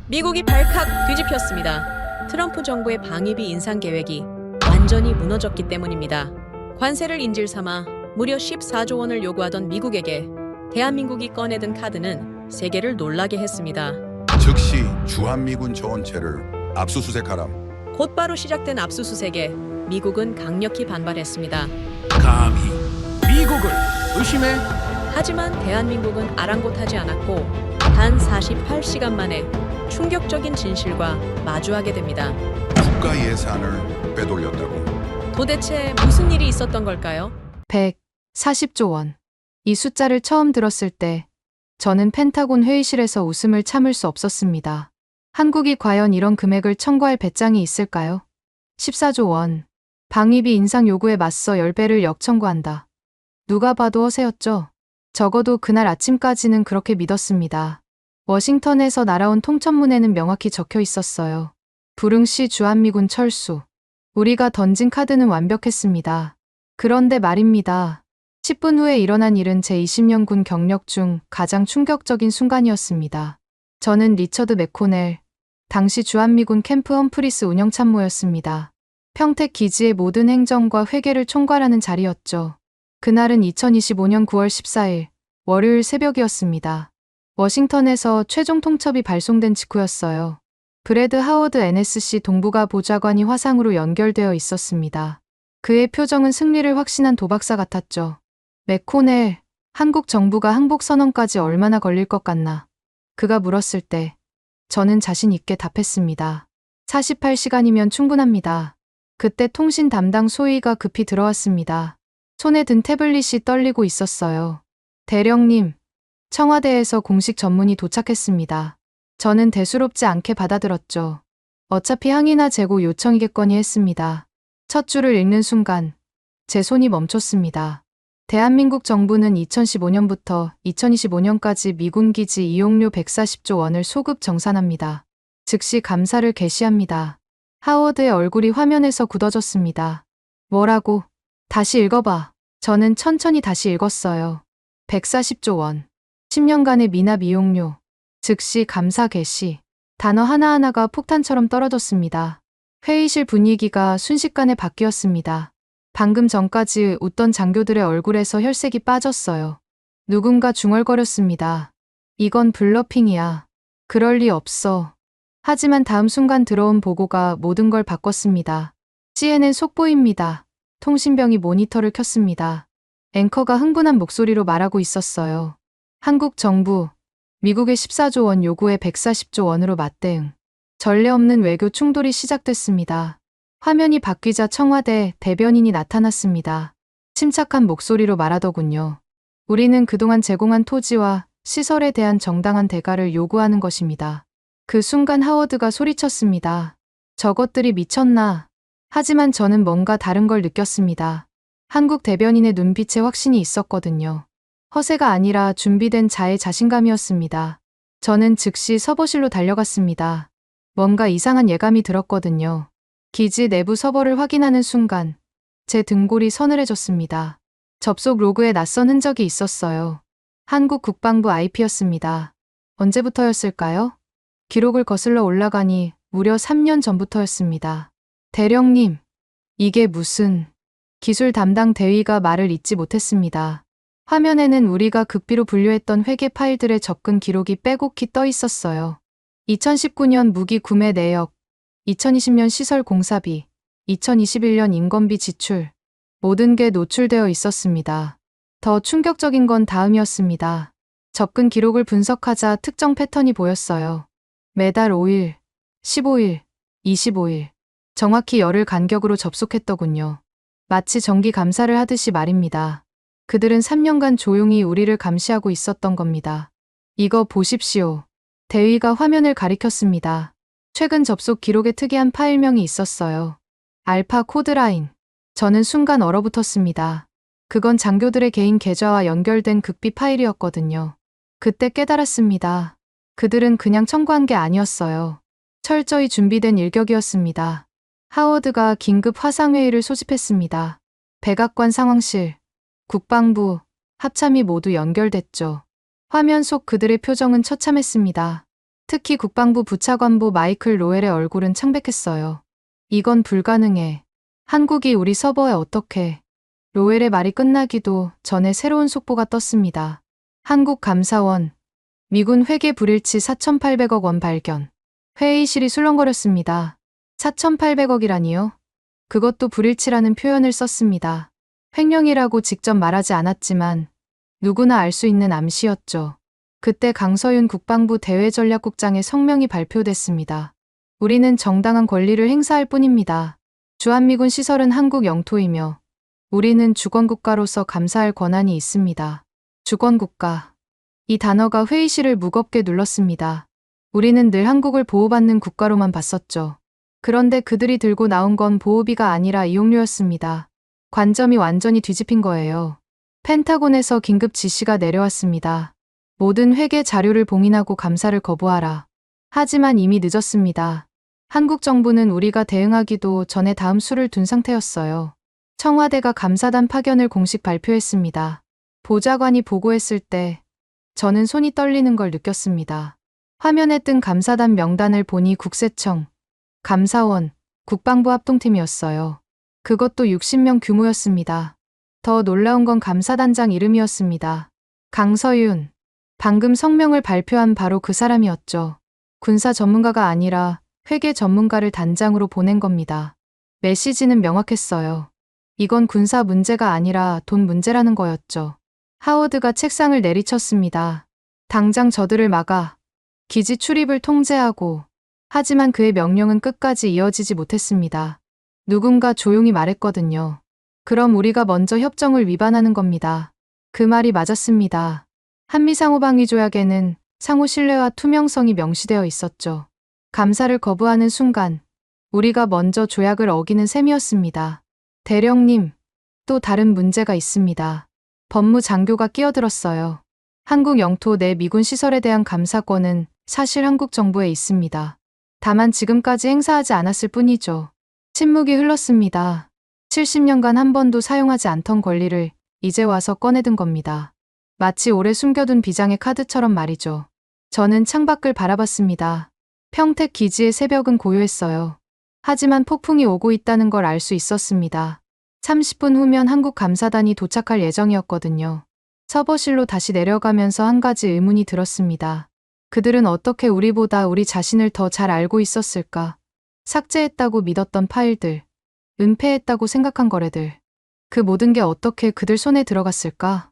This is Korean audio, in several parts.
미국이 발칵 뒤집혔습니다. 트럼프 정부의 방위비 인상 계획이 완전히 무너졌기 때문입니다. 관세를 인질 삼아 무려 14조 원을 요구하던 미국에게 대한민국이 꺼내든 카드는 세계를 놀라게 했습니다. 즉시 주한미군 전체를 압수수색하람. 곧바로 시작된 압수수색에 미국은 강력히 반발했습니다. 감히 미국을 의심해? 하지만 대한민국은 아랑곳하지 않았고 단 48시간 만에 충격적인 진실과 마주하게 됩니다. 국가 예산을 빼돌렸다고. 도대체 무슨 일이 있었던 걸까요? 140조 원. 이 숫자를 처음 들었을 때 저는 펜타곤 회의실에서 웃음을 참을 수 없었습니다. 한국이 과연 이런 금액을 청구할 배짱이 있을까요? 14조 원. 방위비 인상 요구에 맞서 10배를 역청구한다. 누가 봐도 허세였죠. 적어도 그날 아침까지는 그렇게 믿었습니다. 워싱턴에서 날아온 통첩문에는 명확히 적혀 있었어요. 불응시 주한미군 철수. 우리가 던진 카드는 완벽했습니다. 그런데 말입니다. 10분 후에 일어난 일은 제 20년 군 경력 중 가장 충격적인 순간이었습니다. 저는 리처드 맥코넬, 당시 주한미군 캠프 험프리스 운영참모였습니다. 평택 기지의 모든 행정과 회계를 총괄하는 자리였죠. 그날은 2025년 9월 14일 월요일 새벽이었습니다. 워싱턴에서 최종 통첩이 발송된 직후였어요. 브래드 하워드 NSC 동부가 보좌관이 화상으로 연결되어 있었습니다. 그의 표정은 승리를 확신한 도박사 같았죠. 맥코넬, 한국 정부가 항복 선언까지 얼마나 걸릴 것 같나? 그가 물었을 때 저는 자신 있게 답했습니다. 48시간이면 충분합니다. 그때 통신 담당 소위가 급히 들어왔습니다. 손에 든 태블릿이 떨리고 있었어요. 대령님, 청와대에서 공식 전문이 도착했습니다. 저는 대수롭지 않게 받아들었죠. 어차피 항의나 재고 요청이겠거니 했습니다. 첫 줄을 읽는 순간 제 손이 멈췄습니다. 대한민국 정부는 2015년부터 2025년까지 미군 기지 이용료 140조 원을 소급 정산합니다. 즉시 감사를 개시합니다. 하워드의 얼굴이 화면에서 굳어졌습니다. 뭐라고? 다시 읽어봐. 저는 천천히 다시 읽었어요. 140조 원. 10년간의 미납 이용료. 즉시 감사 개시. 단어 하나하나가 폭탄처럼 떨어졌습니다. 회의실 분위기가 순식간에 바뀌었습니다. 방금 전까지 웃던 장교들의 얼굴에서 혈색이 빠졌어요. 누군가 중얼거렸습니다. 이건 블러핑이야. 그럴 리 없어. 하지만 다음 순간 들어온 보고가 모든 걸 바꿨습니다. CNN 속보입니다. 통신병이 모니터를 켰습니다. 앵커가 흥분한 목소리로 말하고 있었어요. 한국 정부, 미국의 14조 원 요구에 140조 원으로 맞대응. 전례 없는 외교 충돌이 시작됐습니다. 화면이 바뀌자 청와대 대변인이 나타났습니다. 침착한 목소리로 말하더군요. 우리는 그동안 제공한 토지와 시설에 대한 정당한 대가를 요구하는 것입니다. 그 순간 하워드가 소리쳤습니다. 저것들이 미쳤나? 하지만 저는 뭔가 다른 걸 느꼈습니다. 한국 대변인의 눈빛에 확신이 있었거든요. 허세가 아니라 준비된 자의 자신감이었습니다. 저는 즉시 서버실로 달려갔습니다. 뭔가 이상한 예감이 들었거든요. 기지 내부 서버를 확인하는 순간 제 등골이 서늘해졌습니다. 접속 로그에 낯선 흔적이 있었어요. 한국 국방부 IP였습니다. 언제부터였을까요? 기록을 거슬러 올라가니 무려 3년 전부터였습니다. 대령님, 이게 무슨... 기술 담당 대위가 말을 잇지 못했습니다. 화면에는 우리가 극비로 분류했던 회계 파일들의 접근 기록이 빼곡히 떠 있었어요. 2019년 무기 구매 내역, 2020년 시설 공사비, 2021년 인건비 지출, 모든 게 노출되어 있었습니다. 더 충격적인 건 다음이었습니다. 접근 기록을 분석하자 특정 패턴이 보였어요. 매달 5일, 15일, 25일, 정확히 열흘 간격으로 접속했더군요. 마치 정기 감사를 하듯이 말입니다. 그들은 3년간 조용히 우리를 감시하고 있었던 겁니다. 이거 보십시오. 대위가 화면을 가리켰습니다. 최근 접속 기록에 특이한 파일명이 있었어요. 알파 코드라인. 저는 순간 얼어붙었습니다. 그건 장교들의 개인 계좌와 연결된 극비 파일이었거든요. 그때 깨달았습니다. 그들은 그냥 청구한 게 아니었어요. 철저히 준비된 일격이었습니다. 하워드가 긴급 화상회의를 소집했습니다. 백악관 상황실, 국방부, 합참이 모두 연결됐죠. 화면 속 그들의 표정은 처참했습니다. 특히 국방부 부차관보 마이클 로엘의 얼굴은 창백했어요. 이건 불가능해. 한국이 우리 서버에 어떻게. 로엘의 말이 끝나기도 전에 새로운 속보가 떴습니다. 한국 감사원, 미군 회계 불일치 4,800억 원 발견. 회의실이 술렁거렸습니다. 4,800억이라니요? 그것도 불일치라는 표현을 썼습니다. 횡령이라고 직접 말하지 않았지만 누구나 알 수 있는 암시였죠. 그때 강서윤 국방부 대외전략국장의 성명이 발표됐습니다. 우리는 정당한 권리를 행사할 뿐입니다. 주한미군 시설은 한국 영토이며 우리는 주권국가로서 감사할 권한이 있습니다. 주권국가. 이 단어가 회의실을 무겁게 눌렀습니다. 우리는 늘 한국을 보호받는 국가로만 봤었죠. 그런데 그들이 들고 나온 건 보호비가 아니라 이용료였습니다. 관점이 완전히 뒤집힌 거예요. 펜타곤에서 긴급 지시가 내려왔습니다. 모든 회계 자료를 봉인하고 감사를 거부하라. 하지만 이미 늦었습니다. 한국 정부는 우리가 대응하기도 전에 다음 수를 둔 상태였어요. 청와대가 감사단 파견을 공식 발표했습니다. 보좌관이 보고했을 때 저는 손이 떨리는 걸 느꼈습니다. 화면에 뜬 감사단 명단을 보니 국세청, 감사원, 국방부 합동팀이었어요. 그것도 60명 규모였습니다. 더 놀라운 건 감사단장 이름이었습니다. 강서윤. 방금 성명을 발표한 바로 그 사람이었죠. 군사 전문가가 아니라 회계 전문가를 단장으로 보낸 겁니다. 메시지는 명확했어요. 이건 군사 문제가 아니라 돈 문제라는 거였죠. 하워드가 책상을 내리쳤습니다. 당장 저들을 막아 기지 출입을 통제하고. 하지만 그의 명령은 끝까지 이어지지 못했습니다. 누군가 조용히 말했거든요. 그럼 우리가 먼저 협정을 위반하는 겁니다. 그 말이 맞았습니다. 한미상호방위 조약에는 상호 신뢰와 투명성이 명시되어 있었죠. 감사를 거부하는 순간 우리가 먼저 조약을 어기는 셈이었습니다. 대령님, 또 다른 문제가 있습니다. 법무장교가 끼어들었어요. 한국 영토 내 미군 시설에 대한 감사권은 사실 한국 정부에 있습니다. 다만 지금까지 행사하지 않았을 뿐이죠. 침묵이 흘렀습니다. 70년간 한 번도 사용하지 않던 권리를 이제 와서 꺼내든 겁니다. 마치 오래 숨겨둔 비장의 카드처럼 말이죠. 저는 창밖을 바라봤습니다. 평택 기지의 새벽은 고요했어요. 하지만 폭풍이 오고 있다는 걸 알 수 있었습니다. 30분 후면 한국 감사단이 도착할 예정이었거든요. 서버실로 다시 내려가면서 한 가지 의문이 들었습니다. 그들은 어떻게 우리보다 우리 자신을 더 잘 알고 있었을까? 삭제했다고 믿었던 파일들, 은폐했다고 생각한 거래들. 그 모든 게 어떻게 그들 손에 들어갔을까?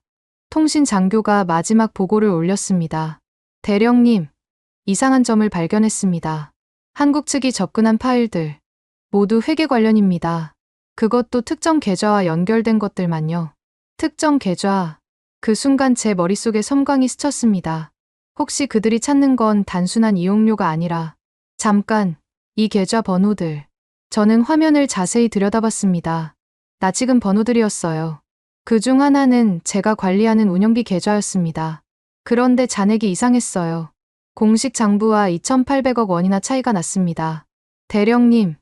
통신 장교가 마지막 보고를 올렸습니다. 대령님, 이상한 점을 발견했습니다. 한국 측이 접근한 파일들, 모두 회계 관련입니다. 그것도 특정 계좌와 연결된 것들만요. 특정 계좌. 그 순간 제 머릿속에 섬광이 스쳤습니다. 혹시 그들이 찾는 건 단순한 이용료가 아니라 잠깐, 이 계좌 번호들. 저는 화면을 자세히 들여다봤습니다. 낯익은 번호들이었어요. 그중 하나는 제가 관리하는 운영비 계좌였습니다. 그런데 잔액이 이상했어요. 공식 장부와 2,800억 원이나 차이가 났습니다. 대령님,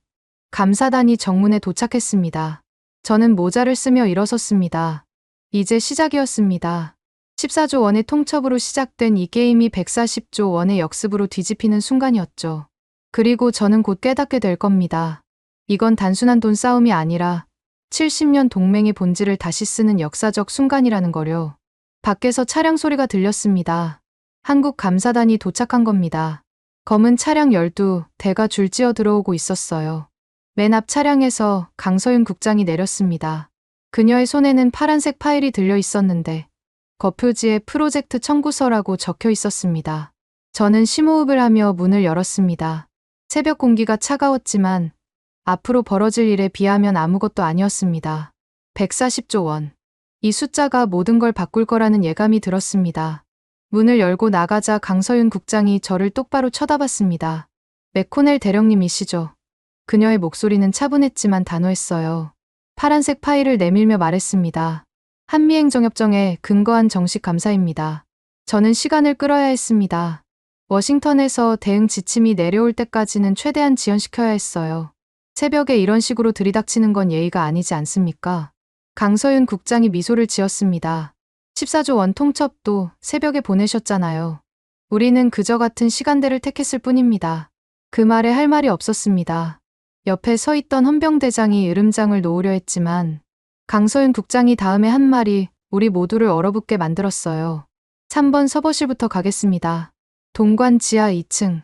감사단이 정문에 도착했습니다. 저는 모자를 쓰며 일어섰습니다. 이제 시작이었습니다. 14조 원의 통첩으로 시작된 이 게임이 140조 원의 역습으로 뒤집히는 순간이었죠. 그리고 저는 곧 깨닫게 될 겁니다. 이건 단순한 돈 싸움이 아니라 70년 동맹의 본질을 다시 쓰는 역사적 순간이라는 거요. 밖에서 차량 소리가 들렸습니다. 한국 감사단이 도착한 겁니다. 검은 차량 12대가 줄지어 들어오고 있었어요. 맨 앞 차량에서 강서윤 국장이 내렸습니다. 그녀의 손에는 파란색 파일이 들려 있었는데 겉표지에 프로젝트 청구서라고 적혀 있었습니다. 저는 심호흡을 하며 문을 열었습니다. 새벽 공기가 차가웠지만 앞으로 벌어질 일에 비하면 아무것도 아니었습니다. 140조 원. 이 숫자가 모든 걸 바꿀 거라는 예감이 들었습니다. 문을 열고 나가자 강서윤 국장이 저를 똑바로 쳐다봤습니다. 맥코넬 대령님이시죠? 그녀의 목소리는 차분했지만 단호했어요. 파란색 파일을 내밀며 말했습니다. 한미행정협정에 근거한 정식 감사입니다. 저는 시간을 끌어야 했습니다. 워싱턴에서 대응 지침이 내려올 때까지는 최대한 지연시켜야 했어요. 새벽에 이런 식으로 들이닥치는 건 예의가 아니지 않습니까? 강서윤 국장이 미소를 지었습니다. 14조 원 통첩도 새벽에 보내셨잖아요. 우리는 그저 같은 시간대를 택했을 뿐입니다. 그 말에 할 말이 없었습니다. 옆에 서 있던 헌병대장이 으름장을 놓으려 했지만 강서윤 국장이 다음에 한 말이 우리 모두를 얼어붙게 만들었어요. 3번 서버실부터 가겠습니다. 동관 지하 2층.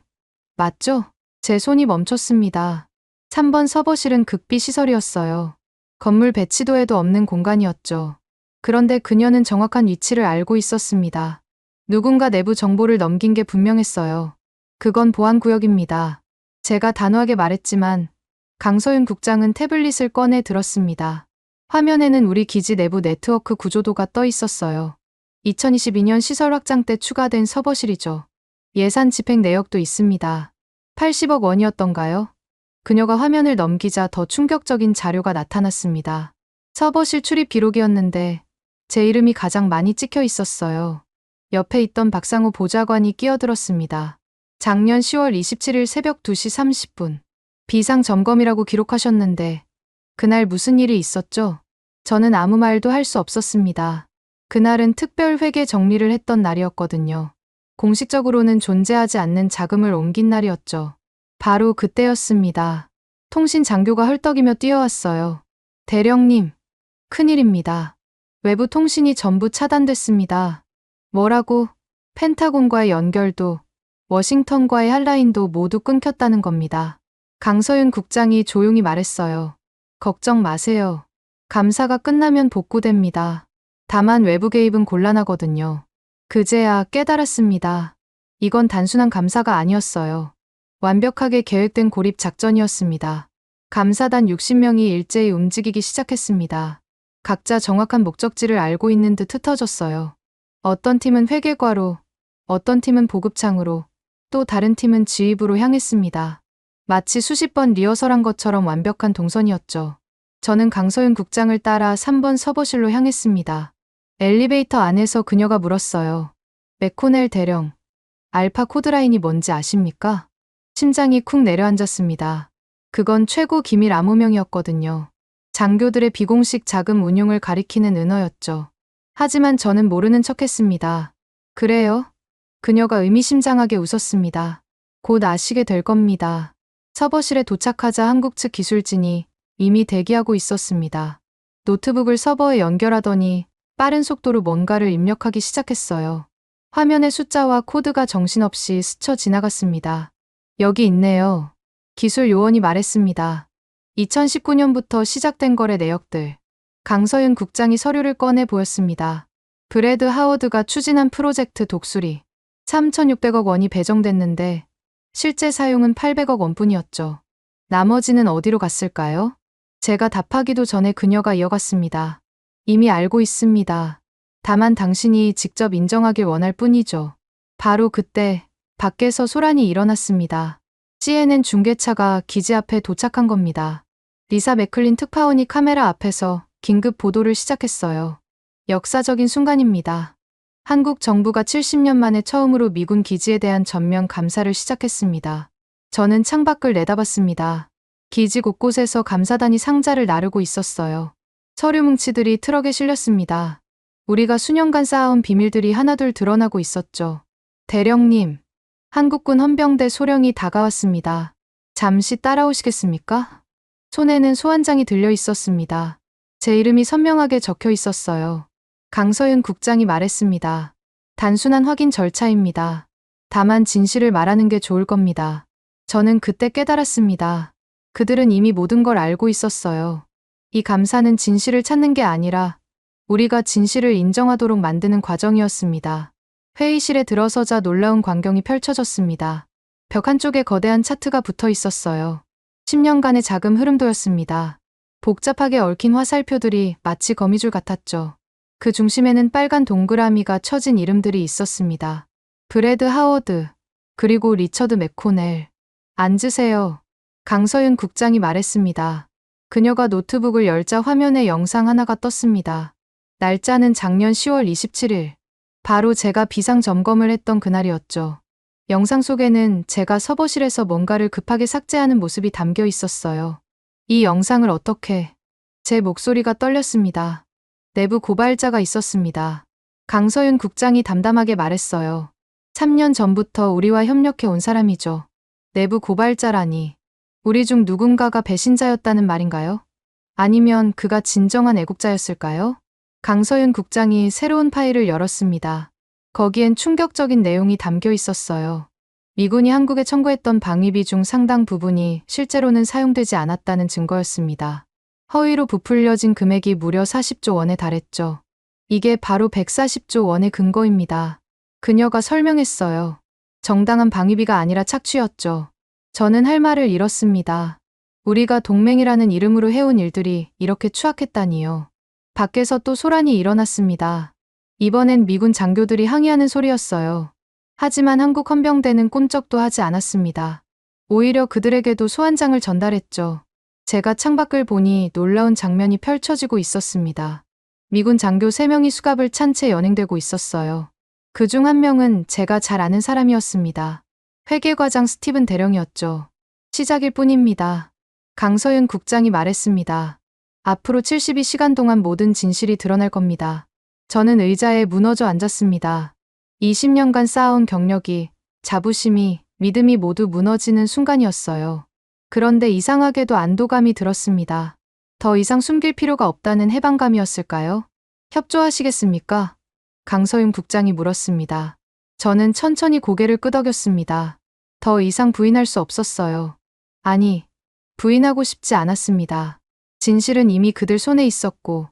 맞죠? 제 손이 멈췄습니다. 3번 서버실은 극비 시설이었어요. 건물 배치도에도 없는 공간이었죠. 그런데 그녀는 정확한 위치를 알고 있었습니다. 누군가 내부 정보를 넘긴 게 분명했어요. 그건 보안구역입니다. 제가 단호하게 말했지만 강서윤 국장은 태블릿을 꺼내 들었습니다. 화면에는 우리 기지 내부 네트워크 구조도가 떠 있었어요. 2022년 시설 확장 때 추가된 서버실이죠. 예산 집행 내역도 있습니다. 80억 원이었던가요? 그녀가 화면을 넘기자 더 충격적인 자료가 나타났습니다. 서버실 출입 기록이었는데 제 이름이 가장 많이 찍혀 있었어요. 옆에 있던 박상우 보좌관이 끼어들었습니다. 작년 10월 27일 새벽 2시 30분. 비상 점검이라고 기록하셨는데 그날 무슨 일이 있었죠? 저는 아무 말도 할 수 없었습니다. 그날은 특별 회계 정리를 했던 날이었거든요. 공식적으로는 존재하지 않는 자금을 옮긴 날이었죠. 바로 그때였습니다. 통신 장교가 헐떡이며 뛰어왔어요. 대령님, 큰일입니다. 외부 통신이 전부 차단됐습니다. 뭐라고? 펜타곤과의 연결도, 워싱턴과의 핫라인도 모두 끊겼다는 겁니다. 강서윤 국장이 조용히 말했어요. 걱정 마세요. 감사가 끝나면 복구됩니다. 다만 외부 개입은 곤란하거든요. 그제야 깨달았습니다. 이건 단순한 감사가 아니었어요. 완벽하게 계획된 고립 작전이었습니다. 감사단 60명이 일제히 움직이기 시작했습니다. 각자 정확한 목적지를 알고 있는 듯 흩어졌어요. 어떤 팀은 회계과로, 어떤 팀은 보급창으로, 또 다른 팀은 지휘부로 향했습니다. 마치 수십 번 리허설한 것처럼 완벽한 동선이었죠. 저는 강서윤 국장을 따라 3번 서버실로 향했습니다. 엘리베이터 안에서 그녀가 물었어요. 맥코넬 대령, 알파 코드라인이 뭔지 아십니까? 심장이 쿵 내려앉았습니다. 그건 최고 기밀 암호명이었거든요. 장교들의 비공식 자금 운용을 가리키는 은어였죠. 하지만 저는 모르는 척했습니다. 그래요? 그녀가 의미심장하게 웃었습니다. 곧 아시게 될 겁니다. 서버실에 도착하자 한국 측 기술진이 이미 대기하고 있었습니다. 노트북을 서버에 연결하더니 빠른 속도로 뭔가를 입력하기 시작했어요. 화면의 숫자와 코드가 정신없이 스쳐 지나갔습니다. 여기 있네요. 기술 요원이 말했습니다. 2019년부터 시작된 거래 내역들. 강서윤 국장이 서류를 꺼내 보였습니다. 브래드 하워드가 추진한 프로젝트 독수리. 3,600억 원이 배정됐는데 실제 사용은 800억 원뿐이었죠. 나머지는 어디로 갔을까요? 제가 답하기도 전에 그녀가 이어갔습니다. 이미 알고 있습니다. 다만 당신이 직접 인정하길 원할 뿐이죠. 바로 그때 밖에서 소란이 일어났습니다. CNN 중계차가 기지 앞에 도착한 겁니다. 리사 맥클린 특파원이 카메라 앞에서 긴급 보도를 시작했어요. 역사적인 순간입니다. 한국 정부가 70년 만에 처음으로 미군 기지에 대한 전면 감사를 시작했습니다. 저는 창밖을 내다봤습니다. 기지 곳곳에서 감사단이 상자를 나르고 있었어요. 서류 뭉치들이 트럭에 실렸습니다. 우리가 수년간 쌓아온 비밀들이 하나둘 드러나고 있었죠. 대령님, 한국군 헌병대 소령이 다가왔습니다. 잠시 따라오시겠습니까? 손에는 소환장이 들려 있었습니다. 제 이름이 선명하게 적혀 있었어요. 강서윤 국장이 말했습니다. 단순한 확인 절차입니다. 다만 진실을 말하는 게 좋을 겁니다. 저는 그때 깨달았습니다. 그들은 이미 모든 걸 알고 있었어요. 이 감사는 진실을 찾는 게 아니라 우리가 진실을 인정하도록 만드는 과정이었습니다. 회의실에 들어서자 놀라운 광경이 펼쳐졌습니다. 벽 한쪽에 거대한 차트가 붙어 있었어요. 10년간의 자금 흐름도였습니다. 복잡하게 얽힌 화살표들이 마치 거미줄 같았죠. 그 중심에는 빨간 동그라미가 쳐진 이름들이 있었습니다. 브래드 하워드, 그리고 리처드 맥코넬. 앉으세요. 강서윤 국장이 말했습니다. 그녀가 노트북을 열자 화면에 영상 하나가 떴습니다. 날짜는 작년 10월 27일. 바로 제가 비상 점검을 했던 그날이었죠. 영상 속에는 제가 서버실에서 뭔가를 급하게 삭제하는 모습이 담겨 있었어요. 이 영상을 어떻게... 제 목소리가 떨렸습니다. 내부 고발자가 있었습니다. 강서윤 국장이 담담하게 말했어요. 3년 전부터 우리와 협력해 온 사람이죠. 내부 고발자라니. 우리 중 누군가가 배신자였다는 말인가요? 아니면 그가 진정한 애국자였을까요? 강서윤 국장이 새로운 파일을 열었습니다. 거기엔 충격적인 내용이 담겨 있었어요. 미군이 한국에 청구했던 방위비 중 상당 부분이 실제로는 사용되지 않았다는 증거였습니다. 허위로 부풀려진 금액이 무려 40조 원에 달했죠. 이게 바로 140조 원의 근거입니다. 그녀가 설명했어요. 정당한 방위비가 아니라 착취였죠. 저는 할 말을 잃었습니다. 우리가 동맹이라는 이름으로 해온 일들이 이렇게 추악했다니요. 밖에서 또 소란이 일어났습니다. 이번엔 미군 장교들이 항의하는 소리였어요. 하지만 한국 헌병대는 꼼짝도 하지 않았습니다. 오히려 그들에게도 소환장을 전달했죠. 제가 창밖을 보니 놀라운 장면이 펼쳐지고 있었습니다. 미군 장교 3명이 수갑을 찬 채 연행되고 있었어요. 그중 한 명은 제가 잘 아는 사람이었습니다. 회계과장 스티븐 대령이었죠. 시작일 뿐입니다. 강서윤 국장이 말했습니다. 앞으로 72시간 동안 모든 진실이 드러날 겁니다. 저는 의자에 무너져 앉았습니다. 20년간 쌓아온 경력이, 자부심이, 믿음이 모두 무너지는 순간이었어요. 그런데 이상하게도 안도감이 들었습니다. 더 이상 숨길 필요가 없다는 해방감이었을까요? 협조하시겠습니까? 강서윤 국장이 물었습니다. 저는 천천히 고개를 끄덕였습니다. 더 이상 부인할 수 없었어요. 아니, 부인하고 싶지 않았습니다. 진실은 이미 그들 손에 있었고,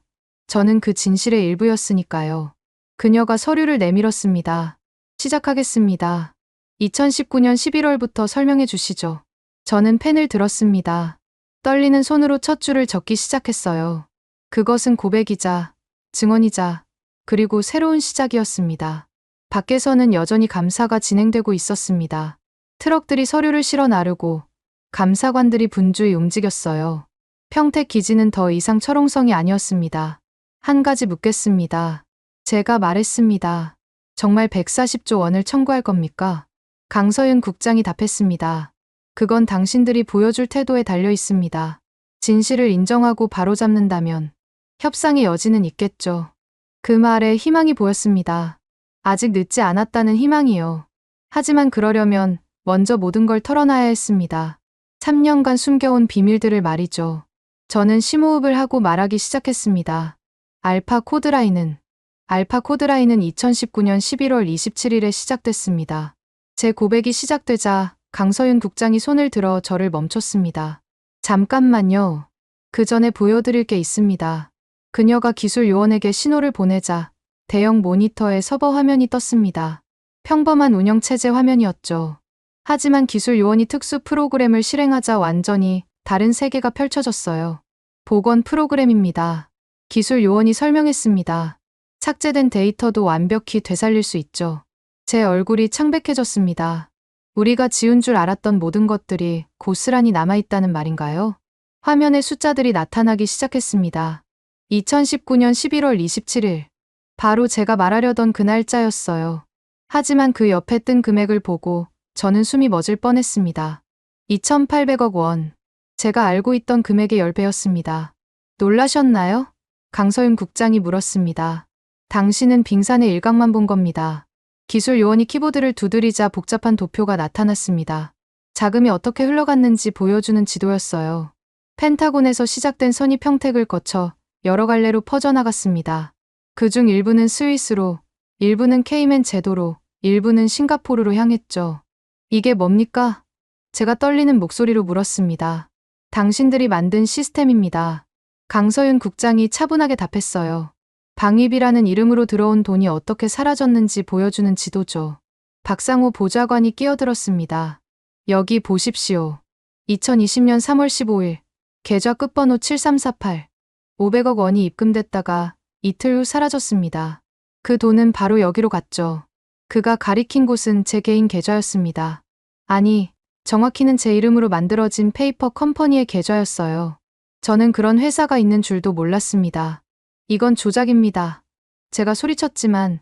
저는 그 진실의 일부였으니까요. 그녀가 서류를 내밀었습니다. 시작하겠습니다. 2019년 11월부터 설명해 주시죠. 저는 펜을 들었습니다. 떨리는 손으로 첫 줄을 적기 시작했어요. 그것은 고백이자, 증언이자, 그리고 새로운 시작이었습니다. 밖에서는 여전히 감사가 진행되고 있었습니다. 트럭들이 서류를 실어 나르고, 감사관들이 분주히 움직였어요. 평택 기지는 더 이상 철옹성이 아니었습니다. 한 가지 묻겠습니다. 제가 말했습니다. 정말 140조 원을 청구할 겁니까? 강서윤 국장이 답했습니다. 그건 당신들이 보여줄 태도에 달려 있습니다. 진실을 인정하고 바로잡는다면 협상의 여지는 있겠죠. 그 말에 희망이 보였습니다. 아직 늦지 않았다는 희망이요. 하지만 그러려면 먼저 모든 걸 털어놔야 했습니다. 3년간 숨겨온 비밀들을 말이죠. 저는 심호흡을 하고 말하기 시작했습니다. 알파 코드라인은 2019년 11월 27일에 시작됐습니다. 제 고백이 시작되자 강서윤 국장이 손을 들어 저를 멈췄습니다. 잠깐만요. 그 전에 보여드릴 게 있습니다. 그녀가 기술 요원에게 신호를 보내자 대형 모니터에 서버 화면이 떴습니다. 평범한 운영체제 화면이었죠. 하지만 기술 요원이 특수 프로그램을 실행하자 완전히 다른 세계가 펼쳐졌어요. 복원 프로그램입니다. 기술 요원이 설명했습니다. 삭제된 데이터도 완벽히 되살릴 수 있죠. 제 얼굴이 창백해졌습니다. 우리가 지운 줄 알았던 모든 것들이 고스란히 남아있다는 말인가요? 화면에 숫자들이 나타나기 시작했습니다. 2019년 11월 27일. 바로 제가 말하려던 그 날짜였어요. 하지만 그 옆에 뜬 금액을 보고 저는 숨이 멎을 뻔했습니다. 2,800억 원. 제가 알고 있던 금액의 10배였습니다. 놀라셨나요? 강서윤 국장이 물었습니다. 당신은 빙산의 일각만 본 겁니다. 기술 요원이 키보드를 두드리자 복잡한 도표가 나타났습니다. 자금이 어떻게 흘러갔는지 보여주는 지도였어요. 펜타곤에서 시작된 선이 평택을 거쳐 여러 갈래로 퍼져나갔습니다. 그중 일부는 스위스로, 일부는 케이맨 제도로, 일부는 싱가포르로 향했죠. 이게 뭡니까? 제가 떨리는 목소리로 물었습니다. 당신들이 만든 시스템입니다. 강서윤 국장이 차분하게 답했어요. 방위비라는 이름으로 들어온 돈이 어떻게 사라졌는지 보여주는 지도죠. 박상호 보좌관이 끼어들었습니다. 여기 보십시오. 2020년 3월 15일, 계좌 끝번호 7348. 500억 원이 입금됐다가 이틀 후 사라졌습니다. 그 돈은 바로 여기로 갔죠. 그가 가리킨 곳은 제 개인 계좌였습니다. 아니, 정확히는 제 이름으로 만들어진 페이퍼 컴퍼니의 계좌였어요. 저는 그런 회사가 있는 줄도 몰랐습니다. 이건 조작입니다. 제가 소리쳤지만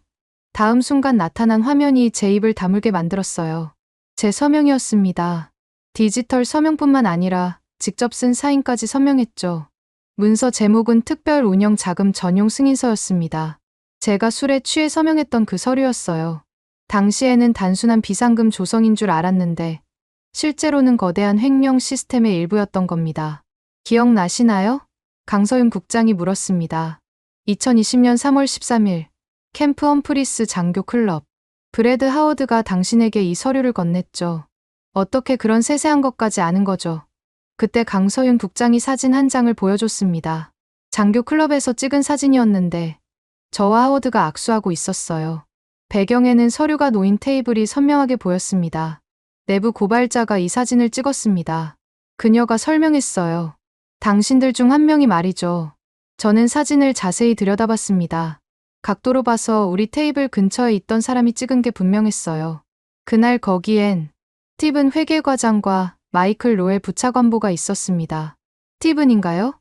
다음 순간 나타난 화면이 제 입을 다물게 만들었어요. 제 서명이었습니다. 디지털 서명뿐만 아니라 직접 쓴 사인까지 서명했죠. 문서 제목은 특별 운영 자금 전용 승인서였습니다. 제가 술에 취해 서명했던 그 서류였어요. 당시에는 단순한 비상금 조성인 줄 알았는데 실제로는 거대한 횡령 시스템의 일부였던 겁니다. 기억나시나요? 강서윤 국장이 물었습니다. 2020년 3월 13일 캠프 험프리스 장교 클럽. 브래드 하워드가 당신에게 이 서류를 건넸죠. 어떻게 그런 세세한 것까지 아는 거죠? 그때 강서윤 국장이 사진 한 장을 보여줬습니다. 장교 클럽에서 찍은 사진이었는데 저와 하워드가 악수하고 있었어요. 배경에는 서류가 놓인 테이블이 선명하게 보였습니다. 내부 고발자가 이 사진을 찍었습니다. 그녀가 설명했어요. 당신들 중 한 명이 말이죠. 저는 사진을 자세히 들여다봤습니다. 각도로 봐서 우리 테이블 근처에 있던 사람이 찍은 게 분명했어요. 그날 거기엔 스티븐 회계과장과 마이클 로엘 부차관보가 있었습니다. 스티븐인가요?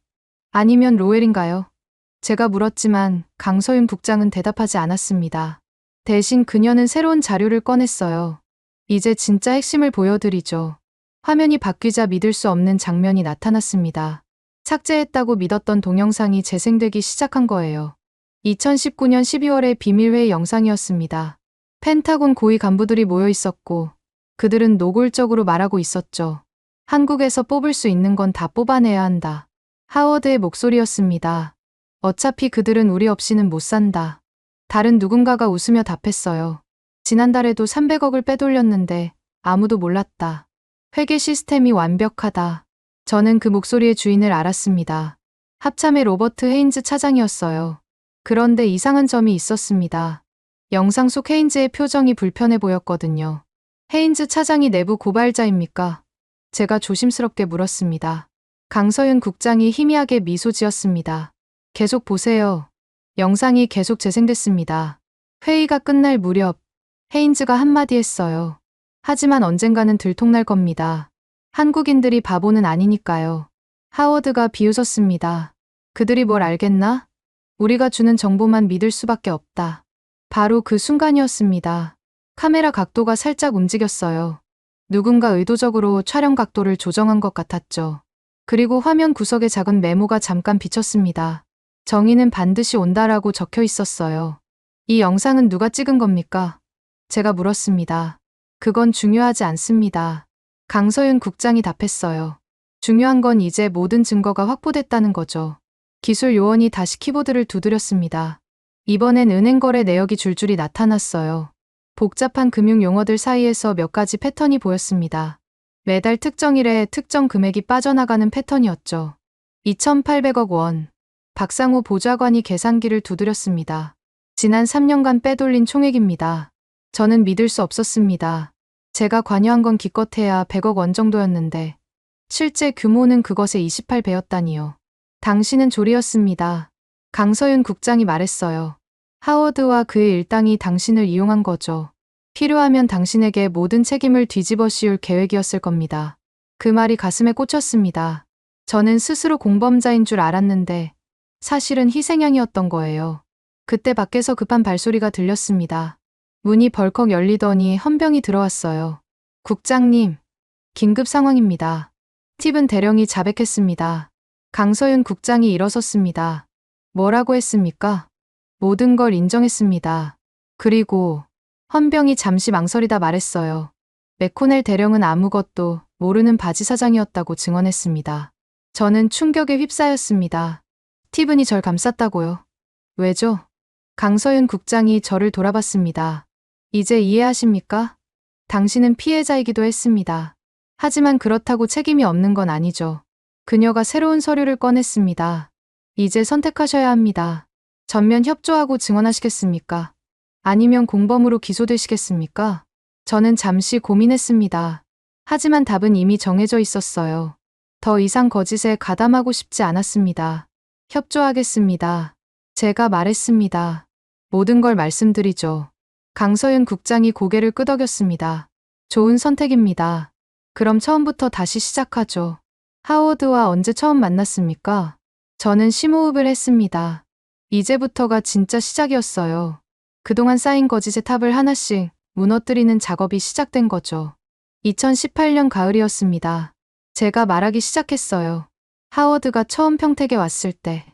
아니면 로엘인가요? 제가 물었지만 강서윤 국장은 대답하지 않았습니다. 대신 그녀는 새로운 자료를 꺼냈어요. 이제 진짜 핵심을 보여드리죠. 화면이 바뀌자 믿을 수 없는 장면이 나타났습니다. 삭제했다고 믿었던 동영상이 재생되기 시작한 거예요. 2019년 12월의 비밀회의 영상이었습니다. 펜타곤 고위 간부들이 모여 있었고 그들은 노골적으로 말하고 있었죠. 한국에서 뽑을 수 있는 건 다 뽑아내야 한다. 하워드의 목소리였습니다. 어차피 그들은 우리 없이는 못 산다. 다른 누군가가 웃으며 답했어요. 지난달에도 300억을 빼돌렸는데 아무도 몰랐다. 회계 시스템이 완벽하다. 저는 그 목소리의 주인을 알았습니다. 합참의 로버트 헤인즈 차장이었어요. 그런데 이상한 점이 있었습니다. 영상 속 헤인즈의 표정이 불편해 보였거든요. 헤인즈 차장이 내부 고발자입니까? 제가 조심스럽게 물었습니다. 강서윤 국장이 희미하게 미소 지었습니다. 계속 보세요. 영상이 계속 재생됐습니다. 회의가 끝날 무렵 헤인즈가 한마디 했어요. 하지만 언젠가는 들통날 겁니다. 한국인들이 바보는 아니니까요. 하워드가 비웃었습니다. 그들이 뭘 알겠나? 우리가 주는 정보만 믿을 수밖에 없다. 바로 그 순간이었습니다. 카메라 각도가 살짝 움직였어요. 누군가 의도적으로 촬영 각도를 조정한 것 같았죠. 그리고 화면 구석에 작은 메모가 잠깐 비쳤습니다. 정의는 반드시 온다라고 적혀 있었어요. 이 영상은 누가 찍은 겁니까? 제가 물었습니다. 그건 중요하지 않습니다. 강서윤 국장이 답했어요. 중요한 건 이제 모든 증거가 확보됐다는 거죠. 기술 요원이 다시 키보드를 두드렸습니다. 이번엔 은행 거래 내역이 줄줄이 나타났어요. 복잡한 금융 용어들 사이에서 몇 가지 패턴이 보였습니다. 매달 특정일에 특정 금액이 빠져나가는 패턴이었죠. 2,800억 원. 박상우 보좌관이 계산기를 두드렸습니다. 지난 3년간 빼돌린 총액입니다. 저는 믿을 수 없었습니다. 제가 관여한 건 기껏해야 100억 원 정도였는데 실제 규모는 그것의 28배였다니요. 당신은 졸이었습니다. 강서윤 국장이 말했어요. 하워드와 그의 일당이 당신을 이용한 거죠. 필요하면 당신에게 모든 책임을 뒤집어 씌울 계획이었을 겁니다. 그 말이 가슴에 꽂혔습니다. 저는 스스로 공범자인 줄 알았는데 사실은 희생양이었던 거예요. 그때 밖에서 급한 발소리가 들렸습니다. 문이 벌컥 열리더니 헌병이 들어왔어요. 국장님, 긴급 상황입니다. 스티븐 대령이 자백했습니다. 강서윤 국장이 일어섰습니다. 뭐라고 했습니까? 모든 걸 인정했습니다. 그리고 헌병이 잠시 망설이다 말했어요. 맥코넬 대령은 아무것도 모르는 바지 사장이었다고 증언했습니다. 저는 충격에 휩싸였습니다. 스티븐이 절 감쌌다고요? 왜죠? 강서윤 국장이 저를 돌아봤습니다. 이제 이해하십니까? 당신은 피해자이기도 했습니다. 하지만 그렇다고 책임이 없는 건 아니죠. 그녀가 새로운 서류를 꺼냈습니다. 이제 선택하셔야 합니다. 전면 협조하고 증언하시겠습니까? 아니면 공범으로 기소되시겠습니까? 저는 잠시 고민했습니다. 하지만 답은 이미 정해져 있었어요. 더 이상 거짓에 가담하고 싶지 않았습니다. 협조하겠습니다. 제가 말했습니다. 모든 걸 말씀드리죠. 강서윤 국장이 고개를 끄덕였습니다. 좋은 선택입니다. 그럼 처음부터 다시 시작하죠. 하워드와 언제 처음 만났습니까? 저는 심호흡을 했습니다. 이제부터가 진짜 시작이었어요. 그동안 쌓인 거짓의 탑을 하나씩 무너뜨리는 작업이 시작된 거죠. 2018년 가을이었습니다. 제가 말하기 시작했어요. 하워드가 처음 평택에 왔을 때.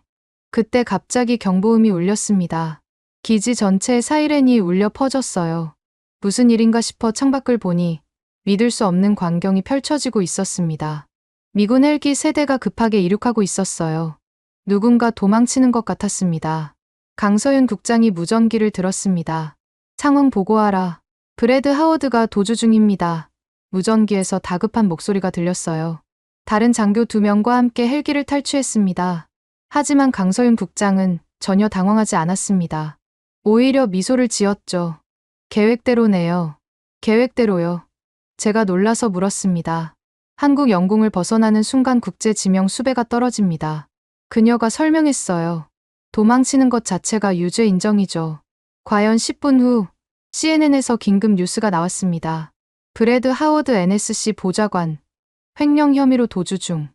그때 갑자기 경보음이 울렸습니다. 기지 전체에 사이렌이 울려 퍼졌어요. 무슨 일인가 싶어 창밖을 보니 믿을 수 없는 광경이 펼쳐지고 있었습니다. 미군 헬기 세대가 급하게 이륙하고 있었어요. 누군가 도망치는 것 같았습니다. 강서윤 국장이 무전기를 들었습니다. 상황 보고하라. 브래드 하워드가 도주 중입니다. 무전기에서 다급한 목소리가 들렸어요. 다른 장교 2명과 함께 헬기를 탈취했습니다. 하지만 강서윤 국장은 전혀 당황하지 않았습니다. 오히려 미소를 지었죠. 계획대로네요. 계획대로요. 제가 놀라서 물었습니다. 한국 영공을 벗어나는 순간 국제 지명 수배가 떨어집니다. 그녀가 설명했어요. 도망치는 것 자체가 유죄 인정이죠. 과연 10분 후 CNN에서 긴급 뉴스가 나왔습니다. 브래드 하워드 NSC 보좌관, 횡령 혐의로 도주 중.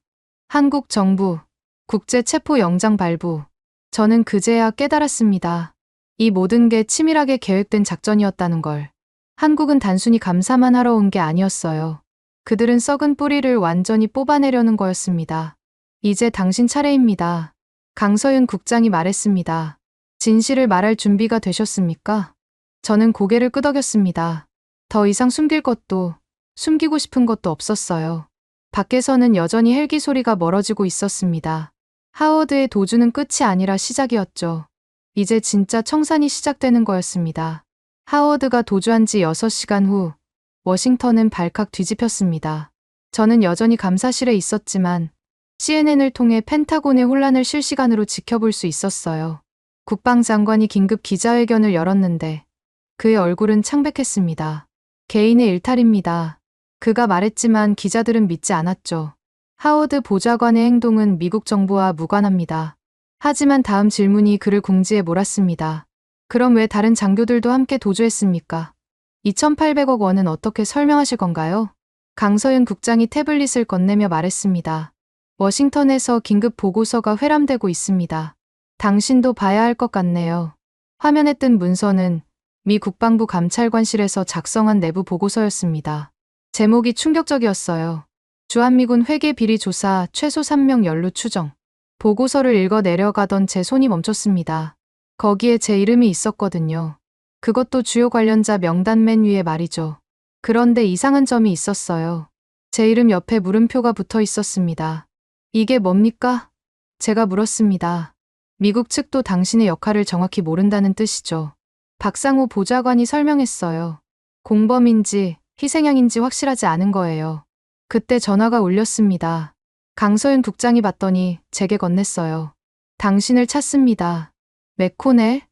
한국 정부, 국제 체포 영장 발부. 저는 그제야 깨달았습니다. 이 모든 게 치밀하게 계획된 작전이었다는 걸. 한국은 단순히 감사만 하러 온 게 아니었어요. 그들은 썩은 뿌리를 완전히 뽑아내려는 거였습니다. 이제 당신 차례입니다. 강서윤 국장이 말했습니다. 진실을 말할 준비가 되셨습니까? 저는 고개를 끄덕였습니다. 더 이상 숨길 것도, 숨기고 싶은 것도 없었어요. 밖에서는 여전히 헬기 소리가 멀어지고 있었습니다. 하워드의 도주는 끝이 아니라 시작이었죠. 이제 진짜 청산이 시작되는 거였습니다. 하워드가 도주한 지 6시간 후 워싱턴은 발칵 뒤집혔습니다. 저는 여전히 감사실에 있었지만 CNN을 통해 펜타곤의 혼란을 실시간으로 지켜볼 수 있었어요. 국방장관이 긴급 기자회견을 열었는데 그의 얼굴은 창백했습니다. 개인의 일탈입니다. 그가 말했지만 기자들은 믿지 않았죠. 하워드 보좌관의 행동은 미국 정부와 무관합니다. 하지만 다음 질문이 그를 궁지에 몰았습니다. 그럼 왜 다른 장교들도 함께 도주했습니까? 2,800억 원은 어떻게 설명하실 건가요? 강서윤 국장이 태블릿을 건네며 말했습니다. 워싱턴에서 긴급 보고서가 회람되고 있습니다. 당신도 봐야 할 것 같네요. 화면에 뜬 문서는 미 국방부 감찰관실에서 작성한 내부 보고서였습니다. 제목이 충격적이었어요. 주한미군 회계 비리 조사 최소 3명 연루 추정. 보고서를 읽어 내려가던 제 손이 멈췄습니다. 거기에 제 이름이 있었거든요. 그것도 주요 관련자 명단 맨 위에 말이죠. 그런데 이상한 점이 있었어요. 제 이름 옆에 물음표가 붙어 있었습니다. 이게 뭡니까? 제가 물었습니다. 미국 측도 당신의 역할을 정확히 모른다는 뜻이죠. 박상호 보좌관이 설명했어요. 공범인지 희생양인지 확실하지 않은 거예요. 그때 전화가 울렸습니다. 강서윤 국장이 받더니 제게 건넸어요. 당신을 찾습니다. 맥코넬?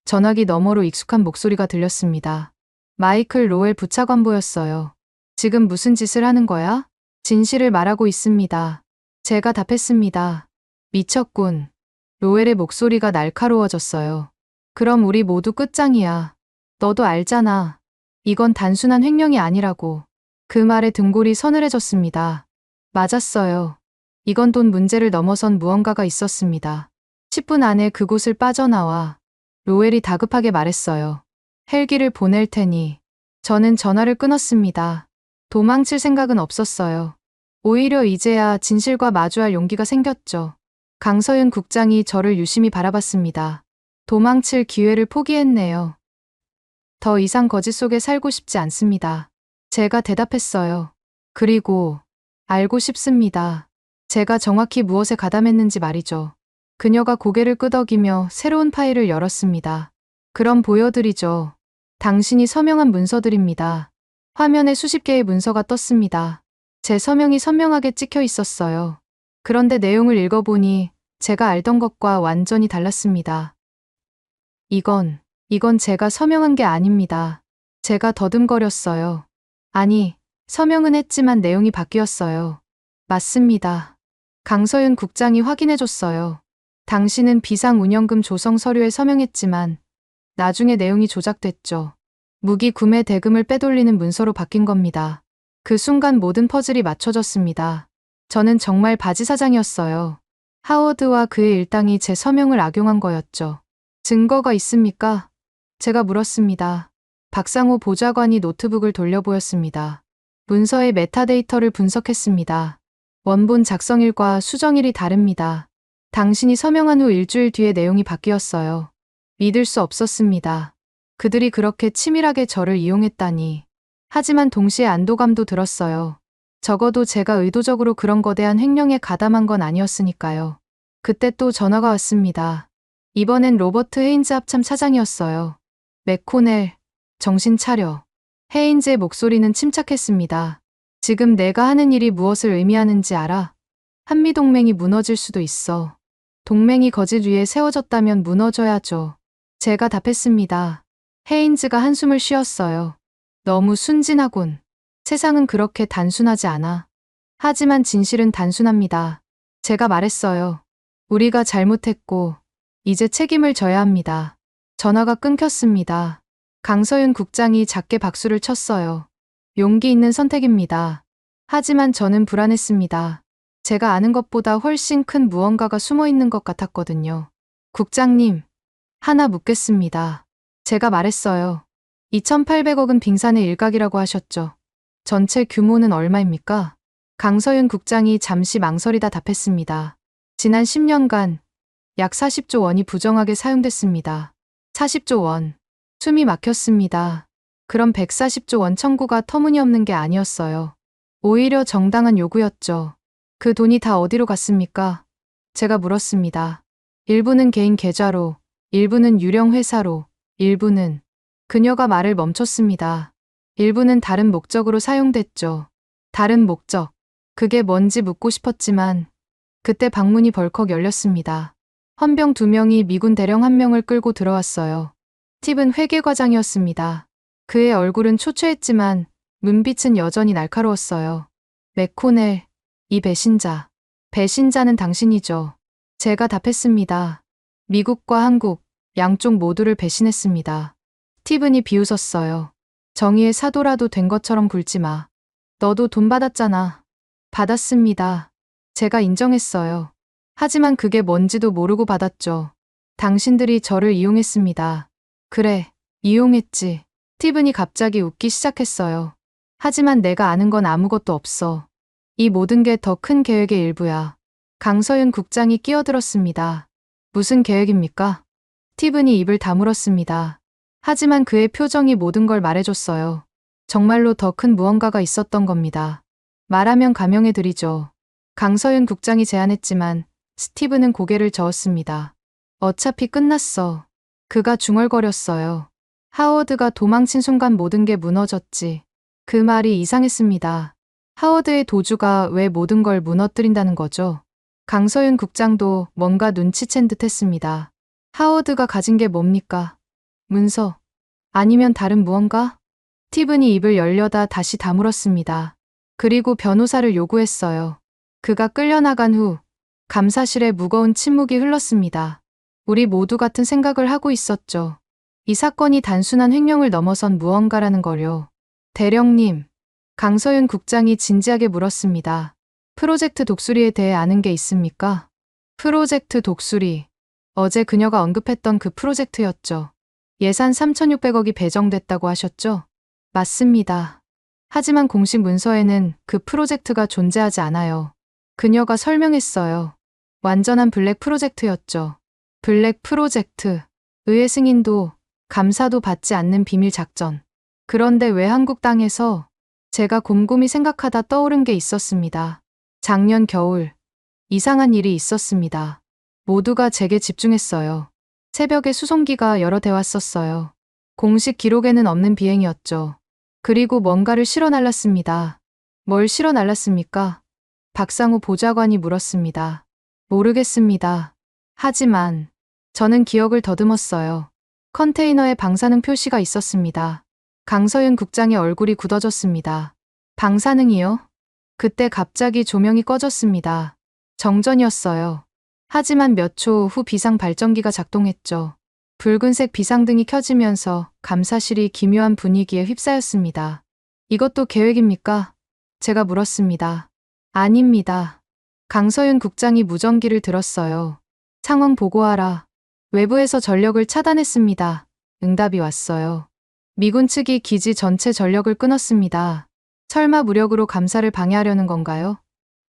전화기 너머로 익숙한 목소리가 들렸습니다. 마이클 로웰 부차관보였어요. 지금 무슨 짓을 하는 거야? 진실을 말하고 있습니다. 제가 답했습니다. 미쳤군. 로웰의 목소리가 날카로워졌어요. 그럼 우리 모두 끝장이야. 너도 알잖아. 이건 단순한 횡령이 아니라고. 그 말에 등골이 서늘해졌습니다. 맞았어요. 이건 돈 문제를 넘어선 무언가가 있었습니다. 10분 안에 그곳을 빠져나와. 로웰이 다급하게 말했어요. 헬기를 보낼 테니. 저는 전화를 끊었습니다. 도망칠 생각은 없었어요. 오히려 이제야 진실과 마주할 용기가 생겼죠. 강서윤 국장이 저를 유심히 바라봤습니다. 도망칠 기회를 포기했네요. 더 이상 거짓 속에 살고 싶지 않습니다. 제가 대답했어요. 그리고 알고 싶습니다. 제가 정확히 무엇에 가담했는지 말이죠. 그녀가 고개를 끄덕이며 새로운 파일을 열었습니다. 그럼 보여드리죠. 당신이 서명한 문서들입니다. 화면에 수십 개의 문서가 떴습니다. 제 서명이 선명하게 찍혀 있었어요. 그런데 내용을 읽어보니 제가 알던 것과 완전히 달랐습니다. 이건 제가 서명한 게 아닙니다. 제가 더듬거렸어요. 아니, 서명은 했지만 내용이 바뀌었어요. 맞습니다. 강서윤 국장이 확인해줬어요. 당신은 비상운영금 조성 서류에 서명했지만 나중에 내용이 조작됐죠. 무기 구매 대금을 빼돌리는 문서로 바뀐 겁니다. 그 순간 모든 퍼즐이 맞춰졌습니다. 저는 정말 바지사장이었어요. 하워드와 그의 일당이 제 서명을 악용한 거였죠. 증거가 있습니까? 제가 물었습니다. 박상호 보좌관이 노트북을 돌려보였습니다. 문서의 메타데이터를 분석했습니다. 원본 작성일과 수정일이 다릅니다. 당신이 서명한 후 일주일 뒤에 내용이 바뀌었어요. 믿을 수 없었습니다. 그들이 그렇게 치밀하게 저를 이용했다니. 하지만 동시에 안도감도 들었어요. 적어도 제가 의도적으로 그런 거대한 횡령에 가담한 건 아니었으니까요. 그때 또 전화가 왔습니다. 이번엔 로버트 헤인즈 합참 차장이었어요. 맥코넬, 정신 차려. 헤인즈의 목소리는 침착했습니다. 지금 내가 하는 일이 무엇을 의미하는지 알아? 한미동맹이 무너질 수도 있어. 동맹이 거짓 위에 세워졌다면 무너져야죠. 제가 답했습니다. 헤인즈가 한숨을 쉬었어요. 너무 순진하군. 세상은 그렇게 단순하지 않아. 하지만 진실은 단순합니다. 제가 말했어요. 우리가 잘못했고, 이제 책임을 져야 합니다. 전화가 끊겼습니다. 강서윤 국장이 작게 박수를 쳤어요. 용기 있는 선택입니다. 하지만 저는 불안했습니다. 제가 아는 것보다 훨씬 큰 무언가가 숨어 있는 것 같았거든요. 국장님, 하나 묻겠습니다. 제가 말했어요. 2,800억은 빙산의 일각이라고 하셨죠. 전체 규모는 얼마입니까? 강서윤 국장이 잠시 망설이다 답했습니다. 지난 10년간 약 40조 원이 부정하게 사용됐습니다. 40조 원. 숨이 막혔습니다. 그럼 140조 원 청구가 터무니없는 게 아니었어요. 오히려 정당한 요구였죠. 그 돈이 다 어디로 갔습니까? 제가 물었습니다. 일부는 개인 계좌로, 일부는 유령 회사로, 일부는 그녀가 말을 멈췄습니다. 일부는 다른 목적으로 사용됐죠. 다른 목적. 그게 뭔지 묻고 싶었지만 그때 방문이 벌컥 열렸습니다. 헌병 2명이 미군 대령 1명을 끌고 들어왔어요. 팁은 회계과장이었습니다. 그의 얼굴은 초췌했지만 눈빛은 여전히 날카로웠어요. 맥코넬, 이 배신자. 배신자는 당신이죠. 제가 답했습니다. 미국과 한국, 양쪽 모두를 배신했습니다. 스티븐이 비웃었어요. 정의의 사도라도 된 것처럼 굴지 마. 너도 돈 받았잖아. 받았습니다. 제가 인정했어요. 하지만 그게 뭔지도 모르고 받았죠. 당신들이 저를 이용했습니다. 그래, 이용했지. 스티븐이 갑자기 웃기 시작했어요. 하지만 내가 아는 건 아무것도 없어. 이 모든 게 더 큰 계획의 일부야. 강서윤 국장이 끼어들었습니다. 무슨 계획입니까? 스티븐이 입을 다물었습니다. 하지만 그의 표정이 모든 걸 말해줬어요. 정말로 더 큰 무언가가 있었던 겁니다. 말하면 감형해드리죠. 강서윤 국장이 제안했지만 스티븐은 고개를 저었습니다. 어차피 끝났어. 그가 중얼거렸어요. 하워드가 도망친 순간 모든 게 무너졌지. 그 말이 이상했습니다. 하워드의 도주가 왜 모든 걸 무너뜨린다는 거죠? 강서윤 국장도 뭔가 눈치챈 듯 했습니다. 하워드가 가진 게 뭡니까? 문서. 아니면 다른 무언가? 스티븐이 입을 열려다 다시 다물었습니다. 그리고 변호사를 요구했어요. 그가 끌려나간 후 감사실에 무거운 침묵이 흘렀습니다. 우리 모두 같은 생각을 하고 있었죠. 이 사건이 단순한 횡령을 넘어선 무언가라는 거요. 대령님, 강서윤 국장이 진지하게 물었습니다. 프로젝트 독수리에 대해 아는 게 있습니까? 프로젝트 독수리. 어제 그녀가 언급했던 그 프로젝트였죠. 예산 3,600억이 배정됐다고 하셨죠? 맞습니다. 하지만 공식 문서에는 그 프로젝트가 존재하지 않아요. 그녀가 설명했어요. 완전한 블랙 프로젝트였죠. 블랙 프로젝트. 의회 승인도 감사도 받지 않는 비밀 작전. 그런데 왜 한국 땅에서? 제가 곰곰이 생각하다 떠오른 게 있었습니다. 작년 겨울 이상한 일이 있었습니다. 모두가 제게 집중했어요. 새벽에 수송기가 여러 대 왔었어요. 공식 기록에는 없는 비행이었죠. 그리고 뭔가를 실어 날랐습니다. 뭘 실어 날랐습니까? 박상우 보좌관이 물었습니다. 모르겠습니다. 하지만 저는 기억을 더듬었어요. 컨테이너에 방사능 표시가 있었습니다. 강서윤 국장의 얼굴이 굳어졌습니다. 방사능이요? 그때 갑자기 조명이 꺼졌습니다. 정전이었어요. 하지만 몇 초 후 비상 발전기가 작동했죠. 붉은색 비상등이 켜지면서 감사실이 기묘한 분위기에 휩싸였습니다. 이것도 계획입니까? 제가 물었습니다. 아닙니다. 강서윤 국장이 무전기를 들었어요. 상황 보고하라. 외부에서 전력을 차단했습니다. 응답이 왔어요. 미군 측이 기지 전체 전력을 끊었습니다. 설마 무력으로 감사를 방해하려는 건가요?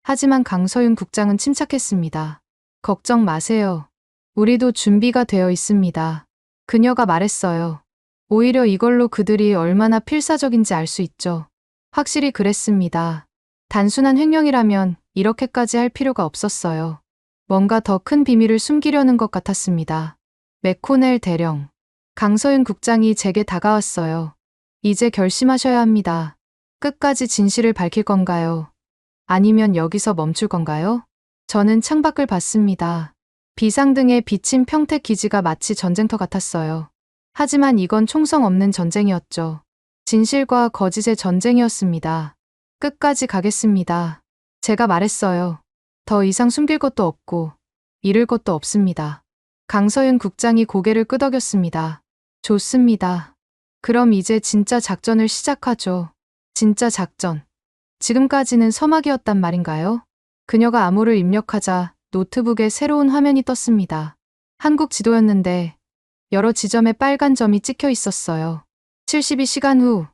하지만 강서윤 국장은 침착했습니다. 걱정 마세요. 우리도 준비가 되어 있습니다. 그녀가 말했어요. 오히려 이걸로 그들이 얼마나 필사적인지 알 수 있죠. 확실히 그랬습니다. 단순한 횡령이라면 이렇게까지 할 필요가 없었어요. 뭔가 더 큰 비밀을 숨기려는 것 같았습니다. 맥코넬 대령. 강서윤 국장이 제게 다가왔어요. 이제 결심하셔야 합니다. 끝까지 진실을 밝힐 건가요? 아니면 여기서 멈출 건가요? 저는 창밖을 봤습니다. 비상등에 비친 평택 기지가 마치 전쟁터 같았어요. 하지만 이건 총성 없는 전쟁이었죠. 진실과 거짓의 전쟁이었습니다. 끝까지 가겠습니다. 제가 말했어요. 더 이상 숨길 것도 없고 잃을 것도 없습니다. 강서윤 국장이 고개를 끄덕였습니다. 좋습니다. 그럼 이제 진짜 작전을 시작하죠. 진짜 작전. 지금까지는 서막이었단 말인가요? 그녀가 암호를 입력하자 노트북에 새로운 화면이 떴습니다. 한국 지도였는데 여러 지점에 빨간 점이 찍혀 있었어요. 72시간 후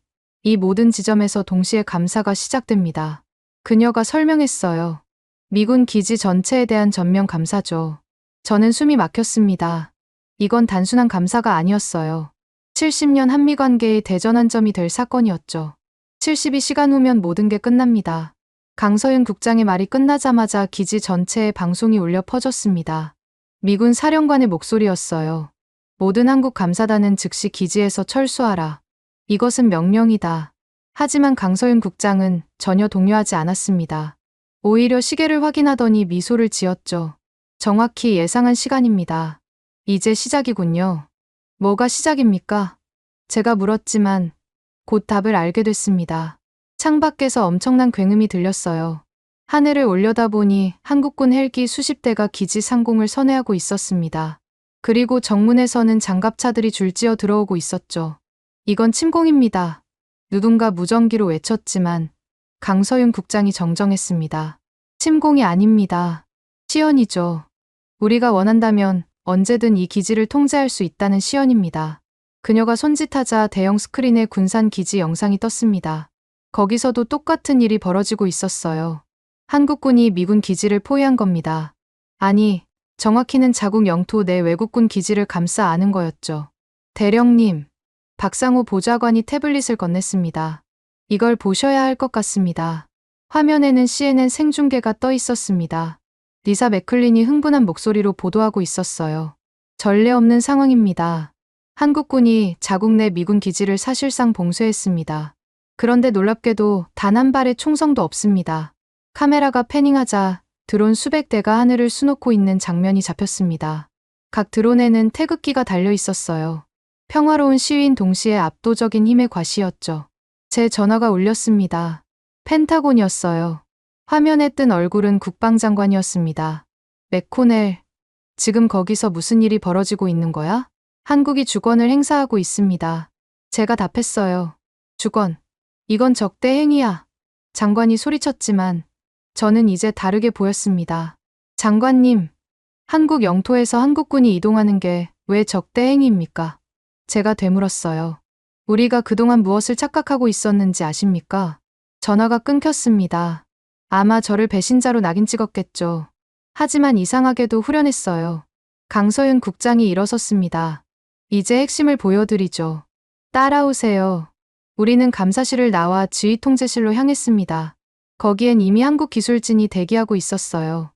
이 모든 지점에서 동시에 감사가 시작됩니다. 그녀가 설명했어요. 미군 기지 전체에 대한 전면 감사죠. 저는 숨이 막혔습니다. 이건 단순한 감사가 아니었어요. 70년 한미 관계의 대전환점이 될 사건이었죠. 72시간 후면 모든 게 끝납니다. 강서윤 국장의 말이 끝나자마자 기지 전체에 방송이 울려 퍼졌습니다. 미군 사령관의 목소리였어요. 모든 한국 감사단은 즉시 기지에서 철수하라. 이것은 명령이다. 하지만 강서윤 국장은 전혀 동요하지 않았습니다. 오히려 시계를 확인하더니 미소를 지었죠. 정확히 예상한 시간입니다. 이제 시작이군요. 뭐가 시작입니까? 제가 물었지만 곧 답을 알게 됐습니다. 창밖에서 엄청난 굉음이 들렸어요. 하늘을 올려다보니 한국군 헬기 수십 대가 기지 상공을 선회하고 있었습니다. 그리고 정문에서는 장갑차들이 줄지어 들어오고 있었죠. 이건 침공입니다. 누군가 무전기로 외쳤지만 강서윤 국장이 정정했습니다. 침공이 아닙니다. 시연이죠. 우리가 원한다면 언제든 이 기지를 통제할 수 있다는 시연입니다. 그녀가 손짓하자 대형 스크린에 군산 기지 영상이 떴습니다. 거기서도 똑같은 일이 벌어지고 있었어요. 한국군이 미군 기지를 포위한 겁니다. 아니, 정확히는 자국 영토 내 외국군 기지를 감싸 안은 거였죠. 대령님, 박상호 보좌관이 태블릿을 건넸습니다. 이걸 보셔야 할 것 같습니다. 화면에는 CNN 생중계가 떠 있었습니다. 리사 맥클린이 흥분한 목소리로 보도하고 있었어요. 전례 없는 상황입니다. 한국군이 자국 내 미군 기지를 사실상 봉쇄했습니다. 그런데 놀랍게도 단 한 발의 총성도 없습니다. 카메라가 패닝하자 드론 수백 대가 하늘을 수놓고 있는 장면이 잡혔습니다. 각 드론에는 태극기가 달려 있었어요. 평화로운 시위인 동시에 압도적인 힘의 과시였죠. 제 전화가 울렸습니다. 펜타곤이었어요. 화면에 뜬 얼굴은 국방장관이었습니다. 맥코넬, 지금 거기서 무슨 일이 벌어지고 있는 거야? 한국이 주권을 행사하고 있습니다. 제가 답했어요. 주권. 이건 적대 행위야. 장관이 소리쳤지만 저는 이제 다르게 보였습니다. 장관님, 한국 영토에서 한국군이 이동하는 게 왜 적대 행위입니까? 제가 되물었어요. 우리가 그동안 무엇을 착각하고 있었는지 아십니까? 전화가 끊겼습니다. 아마 저를 배신자로 낙인 찍었겠죠. 하지만 이상하게도 후련했어요. 강서윤 국장이 일어섰습니다. 이제 핵심을 보여드리죠. 따라오세요. 우리는 감사실을 나와 지휘통제실로 향했습니다. 거기엔 이미 한국 기술진이 대기하고 있었어요.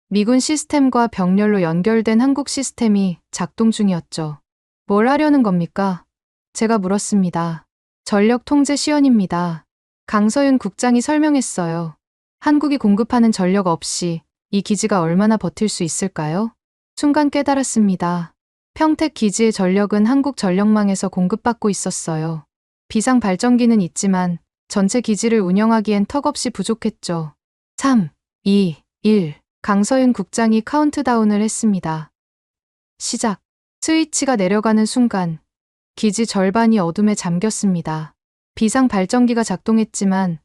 미군 시스템과 병렬로 연결된 한국 시스템이 작동 중이었죠. 뭘 하려는 겁니까? 제가 물었습니다. 전력 통제 시연입니다. 강서윤 국장이 설명했어요. 한국이 공급하는 전력 없이 이 기지가 얼마나 버틸 수 있을까요? 순간 깨달았습니다. 평택 기지의 전력은 한국 전력망에서 공급받고 있었어요. 비상 발전기는 있지만 전체 기지를 운영하기엔 턱없이 부족했죠. 3, 2, 1. 강서윤 국장이 카운트다운을 했습니다. 시작. 스위치가 내려가는 순간 기지 절반이 어둠에 잠겼습니다. 비상 발전기가 작동했지만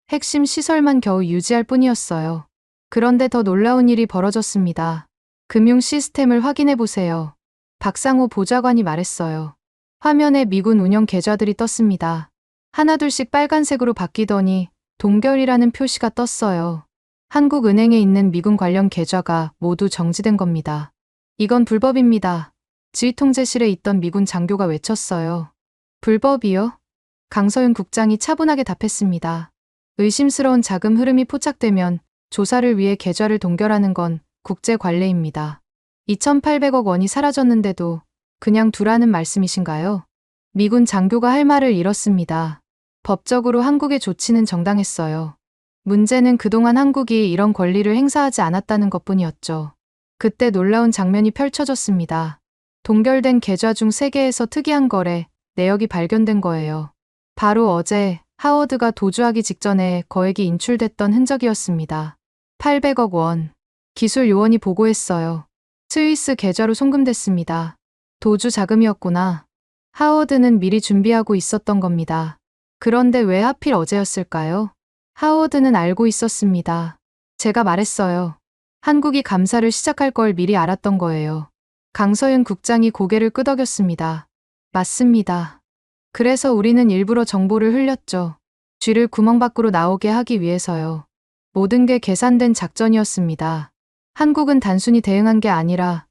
핵심 시설만 겨우 유지할 뿐이었어요. 그런데 더 놀라운 일이 벌어졌습니다. 금융 시스템을 확인해 보세요. 박상호 보좌관이 말했어요. 화면에 미군 운영 계좌들이 떴습니다. 하나둘씩 빨간색으로 바뀌더니 동결이라는 표시가 떴어요. 한국은행에 있는 미군 관련 계좌가 모두 정지된 겁니다. 이건 불법입니다. 지휘통제실에 있던 미군 장교가 외쳤어요. 불법이요? 강서윤 국장이 차분하게 답했습니다. 의심스러운 자금 흐름이 포착되면 조사를 위해 계좌를 동결하는 건 국제 관례입니다. 2,800억 원이 사라졌는데도 그냥 두라는 말씀이신가요? 미군 장교가 할 말을 잃었습니다. 법적으로 한국의 조치는 정당했어요. 문제는 그동안 한국이 이런 권리를 행사하지 않았다는 것뿐이었죠. 그때 놀라운 장면이 펼쳐졌습니다. 동결된 계좌 중 3개에서 특이한 거래, 내역이 발견된 거예요. 바로 어제 하워드가 도주하기 직전에 거액이 인출됐던 흔적이었습니다. 800억 원. 기술 요원이 보고했어요. 스위스 계좌로 송금됐습니다. 도주 자금이었구나. 하워드는 미리 준비하고 있었던 겁니다. 그런데 왜 하필 어제였을까요? 하워드는 알고 있었습니다. 제가 말했어요. 한국이 감사를 시작할 걸 미리 알았던 거예요. 강서윤 국장이 고개를 끄덕였습니다. 맞습니다. 그래서 우리는 일부러 정보를 흘렸죠. 쥐를 구멍 밖으로 나오게 하기 위해서요. 모든 게 계산된 작전이었습니다. 한국은 단순히 대응한 게 아니라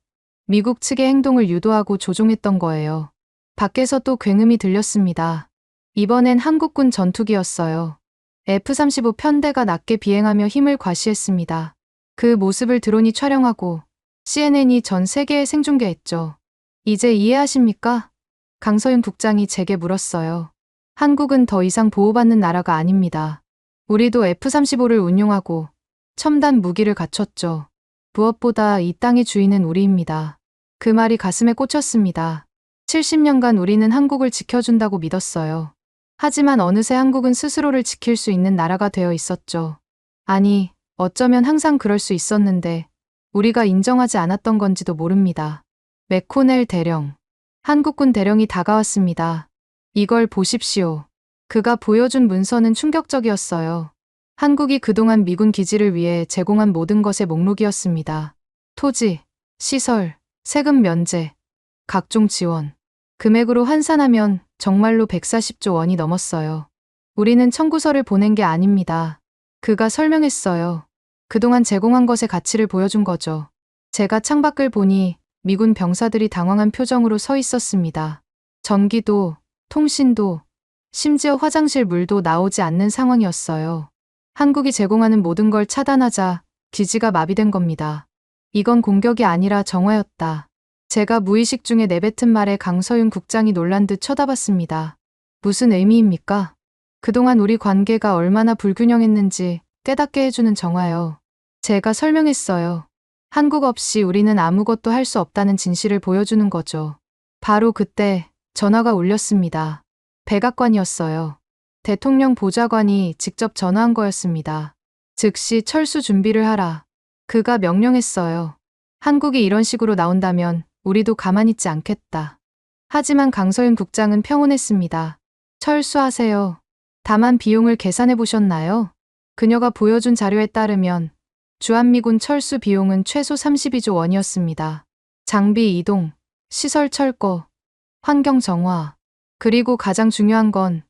미국 측의 행동을 유도하고 조종했던 거예요. 밖에서 또 굉음이 들렸습니다. 이번엔 한국군 전투기였어요. F-35 편대가 낮게 비행하며 힘을 과시했습니다. 그 모습을 드론이 촬영하고 CNN이 전 세계에 생중계했죠. 이제 이해하십니까? 강서윤 국장이 제게 물었어요. 한국은 더 이상 보호받는 나라가 아닙니다. 우리도 F-35를 운용하고 첨단 무기를 갖췄죠. 무엇보다 이 땅의 주인은 우리입니다. 그 말이 가슴에 꽂혔습니다. 70년간 우리는 한국을 지켜준다고 믿었어요. 하지만 어느새 한국은 스스로를 지킬 수 있는 나라가 되어 있었죠. 아니, 어쩌면 항상 그럴 수 있었는데 우리가 인정하지 않았던 건지도 모릅니다. 맥코넬 대령. 한국군 대령이 다가왔습니다. 이걸 보십시오. 그가 보여준 문서는 충격적이었어요. 한국이 그동안 미군 기지를 위해 제공한 모든 것의 목록이었습니다. 토지, 시설, 세금 면제, 각종 지원. 금액으로 환산하면 정말로 140조 원이 넘었어요. 우리는 청구서를 보낸 게 아닙니다. 그가 설명했어요. 그동안 제공한 것의 가치를 보여준 거죠. 제가 창밖을 보니 미군 병사들이 당황한 표정으로 서 있었습니다. 전기도, 통신도, 심지어 화장실 물도 나오지 않는 상황이었어요. 한국이 제공하는 모든 걸 차단하자 기지가 마비된 겁니다. 이건 공격이 아니라 정화였다. 제가 무의식 중에 내뱉은 말에 강서윤 국장이 놀란 듯 쳐다봤습니다. 무슨 의미입니까? 그동안 우리 관계가 얼마나 불균형했는지 깨닫게 해주는 정화요. 제가 설명했어요. 한국 없이 우리는 아무것도 할 수 없다는 진실을 보여주는 거죠. 바로 그때 전화가 울렸습니다. 백악관이었어요. 대통령 보좌관이 직접 전화한 거였습니다. 즉시 철수 준비를 하라. 그가 명령했어요. 한국이 이런 식으로 나온다면 우리도 가만히 있지 않겠다. 하지만 강서윤 국장은 평온했습니다. 철수하세요. 다만 비용을 계산해 보셨나요? 그녀가 보여준 자료에 따르면 주한미군 철수 비용은 최소 32조 원이었습니다. 장비 이동, 시설 철거, 환경 정화, 그리고 가장 중요한 건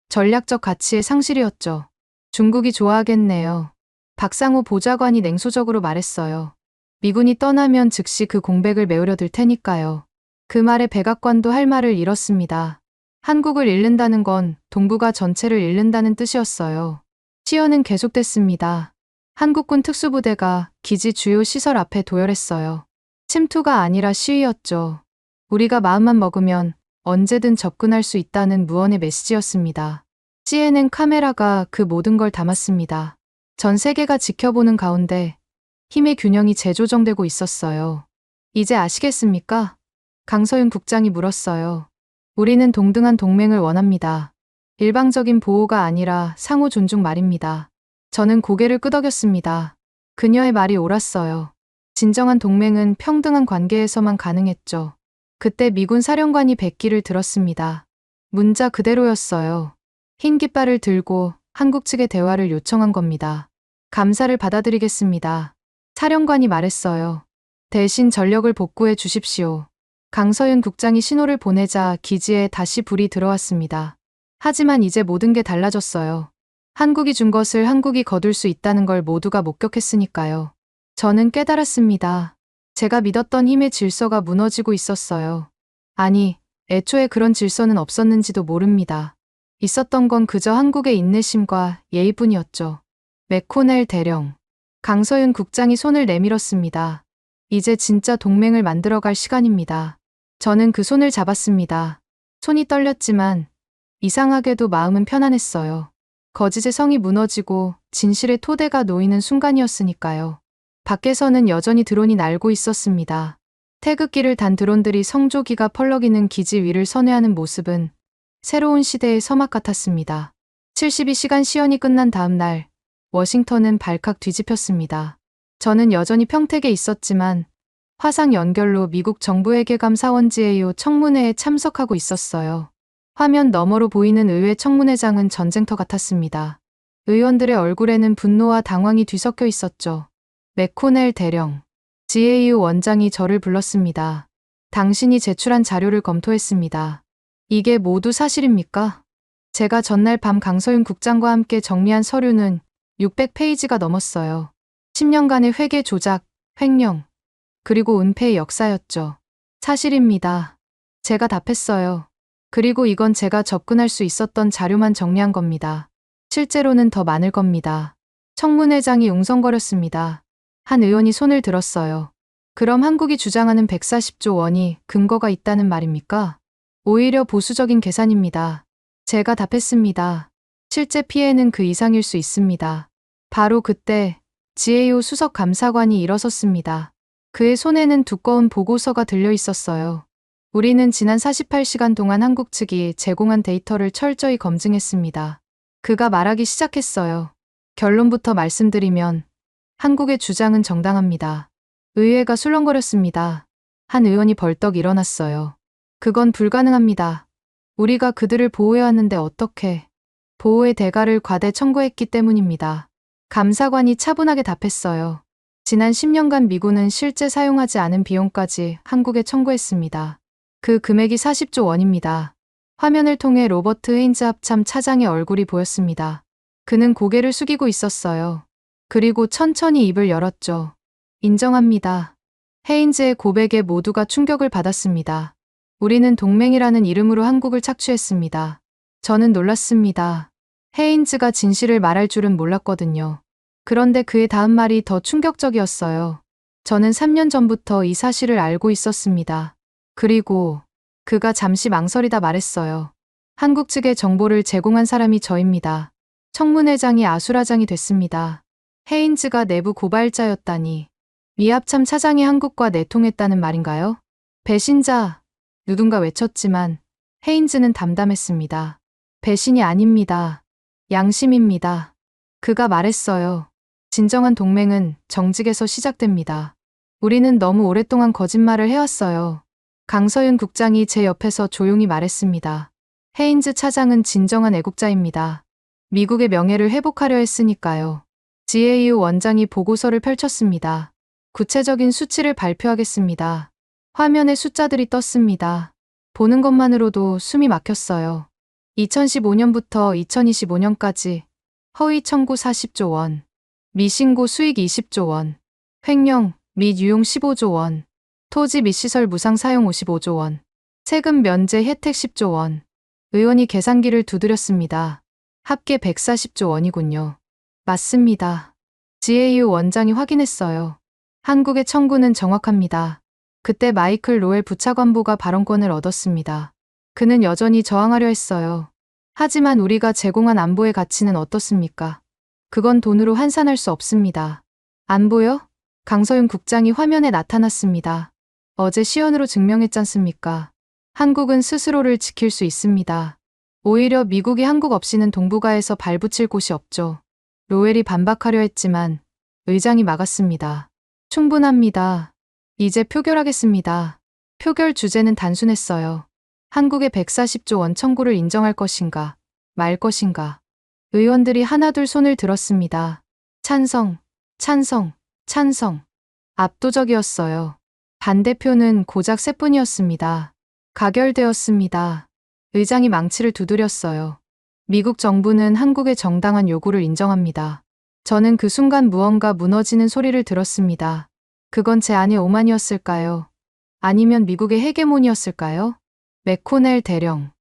전략적 가치의 상실이었죠. 중국이 좋아하겠네요. 박상호 보좌관이 냉소적으로 말했어요. 미군이 떠나면 즉시 그 공백을 메우려 들 테니까요. 그 말에 백악관도 할 말을 잃었습니다. 한국을 잃는다는 건 동북아 전체를 잃는다는 뜻이었어요. 시연은 계속됐습니다. 한국군 특수부대가 기지 주요 시설 앞에 도열했어요. 침투가 아니라 시위였죠. 우리가 마음만 먹으면 언제든 접근할 수 있다는 무언의 메시지였습니다. CNN 카메라가 그 모든 걸 담았습니다. 전 세계가 지켜보는 가운데 힘의 균형이 재조정되고 있었어요. 이제 아시겠습니까? 강서윤 국장이 물었어요. 우리는 동등한 동맹을 원합니다. 일방적인 보호가 아니라 상호 존중 말입니다. 저는 고개를 끄덕였습니다. 그녀의 말이 옳았어요. 진정한 동맹은 평등한 관계에서만 가능했죠. 그때 미군 사령관이 백기를 들었습니다. 문자 그대로였어요. 흰 깃발을 들고 한국 측의 대화를 요청한 겁니다. 감사를 받아들이겠습니다. 사령관이 말했어요. 대신 전력을 복구해 주십시오. 강서윤 국장이 신호를 보내자 기지에 다시 불이 들어왔습니다. 하지만 이제 모든 게 달라졌어요. 한국이 준 것을 한국이 거둘 수 있다는 걸 모두가 목격했으니까요. 저는 깨달았습니다. 제가 믿었던 힘의 질서가 무너지고 있었어요. 아니, 애초에 그런 질서는 없었는지도 모릅니다. 있었던 건 그저 한국의 인내심과 예의뿐이었죠. 맥코넬 대령. 강서윤 국장이 손을 내밀었습니다. 이제 진짜 동맹을 만들어갈 시간입니다. 저는 그 손을 잡았습니다. 손이 떨렸지만 이상하게도 마음은 편안했어요. 거짓의 성이 무너지고 진실의 토대가 놓이는 순간이었으니까요. 밖에서는 여전히 드론이 날고 있었습니다. 태극기를 단 드론들이 성조기가 펄럭이는 기지 위를 선회하는 모습은 새로운 시대의 서막 같았습니다. 72시간 시연이 끝난 다음 날, 워싱턴은 발칵 뒤집혔습니다. 저는 여전히 평택에 있었지만 화상 연결로 미국 정부회계감 사원 GAO 청문회에 참석하고 있었어요. 화면 너머로 보이는 의회 청문회장은 전쟁터 같았습니다. 의원들의 얼굴에는 분노와 당황이 뒤섞여 있었죠. 맥코넬 대령. GAO 원장이 저를 불렀습니다. 당신이 제출한 자료를 검토했습니다. 이게 모두 사실입니까? 제가 전날 밤 강서윤 국장과 함께 정리한 서류는 600페이지가 넘었어요. 10년간의 회계 조작, 횡령, 그리고 은폐의 역사였죠. 사실입니다. 제가 답했어요. 그리고 이건 제가 접근할 수 있었던 자료만 정리한 겁니다. 실제로는 더 많을 겁니다. 청문회장이 웅성거렸습니다. 한 의원이 손을 들었어요. 그럼 한국이 주장하는 140조 원이 근거가 있다는 말입니까? 오히려 보수적인 계산입니다. 제가 답했습니다. 실제 피해는 그 이상일 수 있습니다. 바로 그때 GAO 수석 감사관이 일어섰습니다. 그의 손에는 두꺼운 보고서가 들려 있었어요. 우리는 지난 48시간 동안 한국 측이 제공한 데이터를 철저히 검증했습니다. 그가 말하기 시작했어요. 결론부터 말씀드리면 한국의 주장은 정당합니다. 의회가 술렁거렸습니다. 한 의원이 벌떡 일어났어요. 그건 불가능합니다. 우리가 그들을 보호해왔는데 어떻게? 보호의 대가를 과대 청구했기 때문입니다. 감사관이 차분하게 답했어요. 지난 10년간 미군은 실제 사용하지 않은 비용까지 한국에 청구했습니다. 그 금액이 40조 원입니다. 화면을 통해 로버트 헤인즈 합참 차장의 얼굴이 보였습니다. 그는 고개를 숙이고 있었어요. 그리고 천천히 입을 열었죠. 인정합니다. 헤인즈의 고백에 모두가 충격을 받았습니다. 우리는 동맹이라는 이름으로 한국을 착취했습니다. 저는 놀랐습니다. 헤인즈가 진실을 말할 줄은 몰랐거든요. 그런데 그의 다음 말이 더 충격적이었어요. 저는 3년 전부터 이 사실을 알고 있었습니다. 그리고 그가 잠시 망설이다 말했어요. 한국 측에 정보를 제공한 사람이 저입니다. 청문회장이 아수라장이 됐습니다. 헤인즈가 내부 고발자였다니. 미합참 차장이 한국과 내통했다는 말인가요? 배신자, 누군가 외쳤지만 헤인즈는 담담했습니다. 배신이 아닙니다. 양심입니다. 그가 말했어요. 진정한 동맹은 정직에서 시작됩니다. 우리는 너무 오랫동안 거짓말을 해왔어요. 강서윤 국장이 제 옆에서 조용히 말했습니다. 헤인즈 차장은 진정한 애국자입니다. 미국의 명예를 회복하려 했으니까요. GAO 원장이 보고서를 펼쳤습니다. 구체적인 수치를 발표하겠습니다. 화면에 숫자들이 떴습니다. 보는 것만으로도 숨이 막혔어요. 2015년부터 2025년까지 허위 청구 40조 원, 미신고 수익 20조 원, 횡령 및 유용 15조 원, 토지 및 시설 무상 사용 55조 원, 세금 면제 혜택 10조 원. 의원이 계산기를 두드렸습니다. 합계 140조 원이군요. 맞습니다. GAO 원장이 확인했어요. 한국의 청구는 정확합니다. 그때 마이클 로엘 부차관보가 발언권을 얻었습니다. 그는 여전히 저항하려 했어요. 하지만 우리가 제공한 안보의 가치는 어떻습니까? 그건 돈으로 환산할 수 없습니다. 안보요? 강서윤 국장이 화면에 나타났습니다. 어제 시연으로 증명했잖습니까? 한국은 스스로를 지킬 수 있습니다. 오히려 미국이 한국 없이는 동북아에서 발붙일 곳이 없죠. 로엘이 반박하려 했지만 의장이 막았습니다. 충분합니다. 이제 표결하겠습니다. 표결 주제는 단순했어요. 한국의 140조 원 청구를 인정할 것인가, 말 것인가. 의원들이 하나둘 손을 들었습니다. 찬성, 찬성, 찬성. 압도적이었어요. 반대표는 고작 세 분이었습니다. 가결되었습니다. 의장이 망치를 두드렸어요. 미국 정부는 한국의 정당한 요구를 인정합니다. 저는 그 순간 무언가 무너지는 소리를 들었습니다. 그건 제 안의 오만이었을까요? 아니면 미국의 헤게모니였을까요? 맥코넬 대령.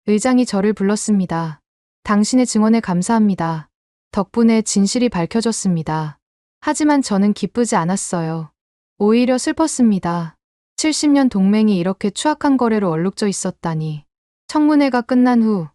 의장이 저를 불렀습니다. 당신의 증언에 감사합니다. 덕분에 진실이 밝혀졌습니다. 하지만 저는 기쁘지 않았어요. 오히려 슬펐습니다. 70년 동맹이 이렇게 추악한 거래로 얼룩져 있었다니. 청문회가 끝난 후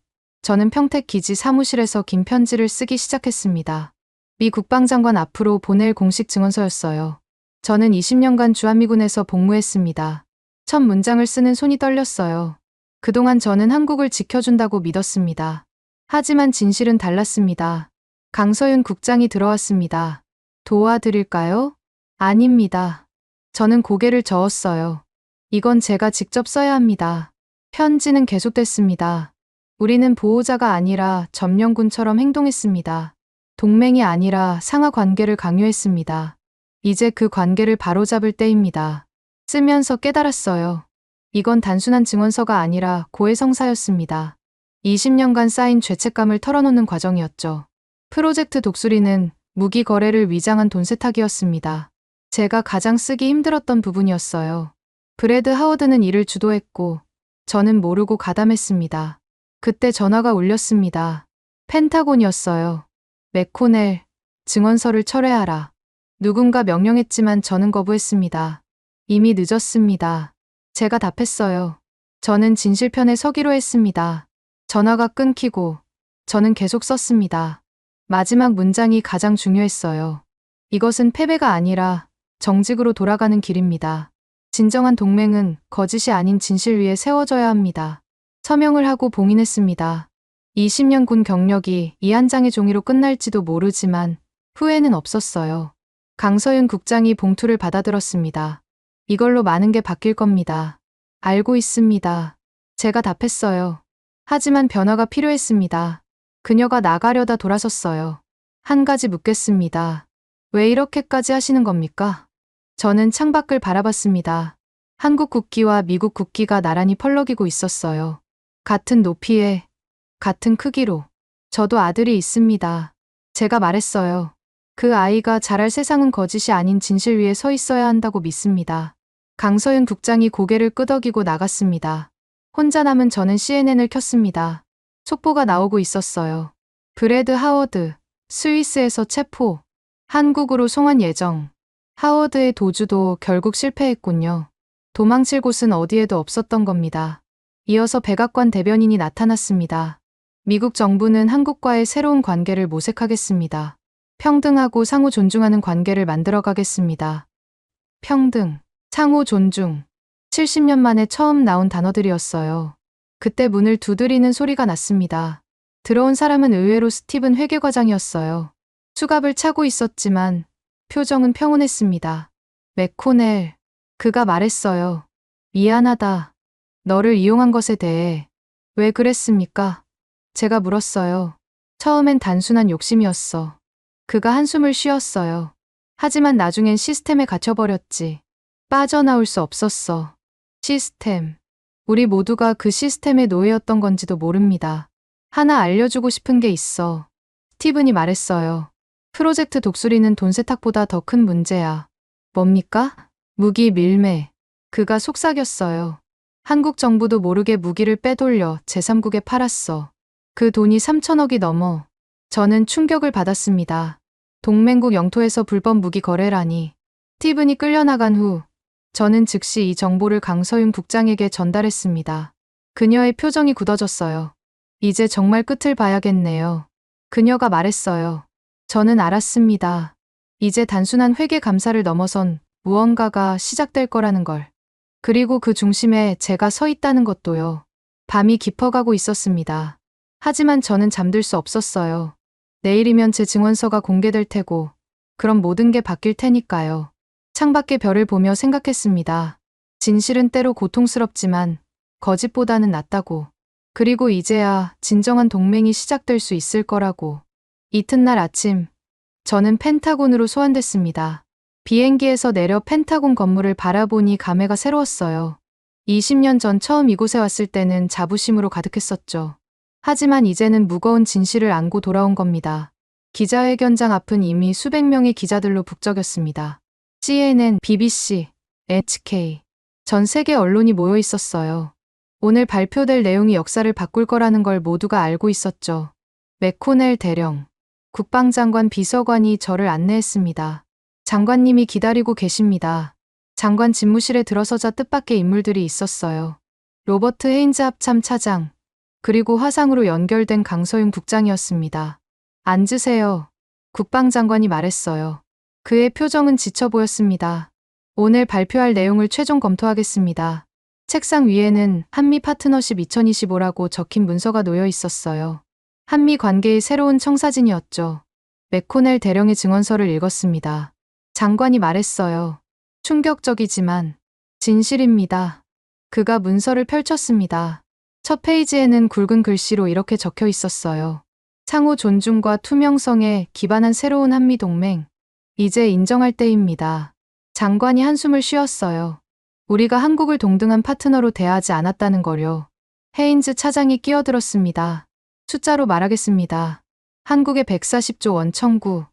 저는 평택 기지 사무실에서 긴 편지를 쓰기 시작했습니다. 미 국방장관 앞으로 보낼 공식 증언서였어요. 저는 20년간 주한미군에서 복무했습니다. 첫 문장을 쓰는 손이 떨렸어요. 그동안 저는 한국을 지켜준다고 믿었습니다. 하지만 진실은 달랐습니다. 강서윤 국장이 들어왔습니다. 도와드릴까요? 아닙니다. 저는 고개를 저었어요. 이건 제가 직접 써야 합니다. 편지는 계속됐습니다. 우리는 보호자가 아니라 점령군처럼 행동했습니다. 동맹이 아니라 상하 관계를 강요했습니다. 이제 그 관계를 바로잡을 때입니다. 쓰면서 깨달았어요. 이건 단순한 증언서가 아니라 고해성사였습니다. 20년간 쌓인 죄책감을 털어놓는 과정이었죠. 프로젝트 독수리는 무기 거래를 위장한 돈 세탁이었습니다. 제가 가장 쓰기 힘들었던 부분이었어요. 브래드 하워드는 이를 주도했고 저는 모르고 가담했습니다. 그때 전화가 울렸습니다. 펜타곤이었어요. 맥코넬, 증언서를 철회하라. 누군가 명령했지만 저는 거부했습니다. 이미 늦었습니다. 제가 답했어요. 저는 진실편에 서기로 했습니다. 전화가 끊기고 저는 계속 썼습니다. 마지막 문장이 가장 중요했어요. 이것은 패배가 아니라 정직으로 돌아가는 길입니다. 진정한 동맹은 거짓이 아닌 진실 위에 세워져야 합니다. 서명을 하고 봉인했습니다. 20년 군 경력이 이 한 장의 종이로 끝날지도 모르지만 후회는 없었어요. 강서윤 국장이 봉투를 받아들었습니다. 이걸로 많은 게 바뀔 겁니다. 알고 있습니다. 제가 답했어요. 하지만 변화가 필요했습니다. 그녀가 나가려다 돌아섰어요. 한 가지 묻겠습니다. 왜 이렇게까지 하시는 겁니까? 저는 창밖을 바라봤습니다. 한국 국기와 미국 국기가 나란히 펄럭이고 있었어요. 같은 높이에, 같은 크기로. 저도 아들이 있습니다. 제가 말했어요. 그 아이가 자랄 세상은 거짓이 아닌 진실 위에 서 있어야 한다고 믿습니다. 강서윤 국장이 고개를 끄덕이고 나갔습니다. 혼자 남은 저는 CNN을 켰습니다. 속보가 나오고 있었어요. 브래드 하워드, 스위스에서 체포, 한국으로 송환 예정. 하워드의 도주도 결국 실패했군요. 도망칠 곳은 어디에도 없었던 겁니다. 이어서 백악관 대변인이 나타났습니다. 미국 정부는 한국과의 새로운 관계를 모색하겠습니다. 평등하고 상호 존중하는 관계를 만들어가겠습니다. 평등, 상호 존중. 70년 만에 처음 나온 단어들이었어요. 그때 문을 두드리는 소리가 났습니다. 들어온 사람은 의외로 스티븐 회계과장이었어요. 수갑을 차고 있었지만 표정은 평온했습니다. 맥코넬, 그가 말했어요. 미안하다. 너를 이용한 것에 대해. 왜 그랬습니까? 제가 물었어요. 처음엔 단순한 욕심이었어. 그가 한숨을 쉬었어요. 하지만 나중엔 시스템에 갇혀버렸지. 빠져나올 수 없었어. 시스템. 우리 모두가 그 시스템의 노예였던 건지도 모릅니다. 하나 알려주고 싶은 게 있어. 스티븐이 말했어요. 프로젝트 독수리는 돈 세탁보다 더 큰 문제야. 뭡니까? 무기 밀매. 그가 속삭였어요. 한국 정부도 모르게 무기를 빼돌려 제3국에 팔았어. 그 돈이 3천억이 넘어. 저는 충격을 받았습니다. 동맹국 영토에서 불법 무기 거래라니. 스티븐이 끌려나간 후 저는 즉시 이 정보를 강서윤 국장에게 전달했습니다. 그녀의 표정이 굳어졌어요. 이제 정말 끝을 봐야겠네요. 그녀가 말했어요. 저는 알았습니다. 이제 단순한 회계 감사를 넘어선 무언가가 시작될 거라는 걸. 그리고 그 중심에 제가 서 있다는 것도요. 밤이 깊어가고 있었습니다. 하지만 저는 잠들 수 없었어요. 내일이면 제 증언서가 공개될 테고, 그럼 모든 게 바뀔 테니까요. 창밖의 별을 보며 생각했습니다. 진실은 때로 고통스럽지만 거짓보다는 낫다고. 그리고 이제야 진정한 동맹이 시작될 수 있을 거라고. 이튿날 아침, 저는 펜타곤으로 소환됐습니다. 비행기에서 내려 펜타곤 건물을 바라보니 감회가 새로웠어요. 20년 전 처음 이곳에 왔을 때는 자부심으로 가득했었죠. 하지만 이제는 무거운 진실을 안고 돌아온 겁니다. 기자회견장 앞은 이미 수백 명의 기자들로 북적였습니다. CNN, BBC, NHK, 전 세계 언론이 모여 있었어요. 오늘 발표될 내용이 역사를 바꿀 거라는 걸 모두가 알고 있었죠. 맥코넬 대령, 국방장관 비서관이 저를 안내했습니다. 장관님이 기다리고 계십니다. 장관 집무실에 들어서자 뜻밖의 인물들이 있었어요. 로버트 헤인즈 합참 차장, 그리고 화상으로 연결된 강서윤 국장이었습니다. 앉으세요. 국방장관이 말했어요. 그의 표정은 지쳐 보였습니다. 오늘 발표할 내용을 최종 검토하겠습니다. 책상 위에는 한미 파트너십 2025라고 적힌 문서가 놓여 있었어요. 한미 관계의 새로운 청사진이었죠. 맥코넬 대령의 증언서를 읽었습니다. 장관이 말했어요. 충격적이지만 진실입니다. 그가 문서를 펼쳤습니다. 첫 페이지에는 굵은 글씨로 이렇게 적혀 있었어요. 상호 존중과 투명성에 기반한 새로운 한미동맹. 이제 인정할 때입니다. 장관이 한숨을 쉬었어요. 우리가 한국을 동등한 파트너로 대하지 않았다는 거요. 헤인즈 차장이 끼어들었습니다. 숫자로 말하겠습니다. 한국의 140조 원 청구.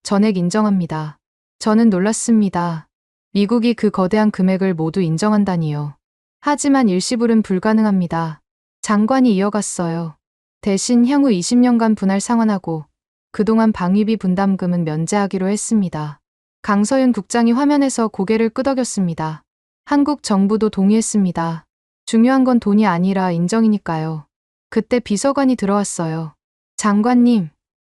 전액 인정합니다. 저는 놀랐습니다. 미국이 그 거대한 금액을 모두 인정한다니요. 하지만 일시불은 불가능합니다. 장관이 이어갔어요. 대신 향후 20년간 분할 상환하고 그동안 방위비 분담금은 면제하기로 했습니다. 강서윤 국장이 화면에서 고개를 끄덕였습니다. 한국 정부도 동의했습니다. 중요한 건 돈이 아니라 인정이니까요. 그때 비서관이 들어왔어요. 장관님,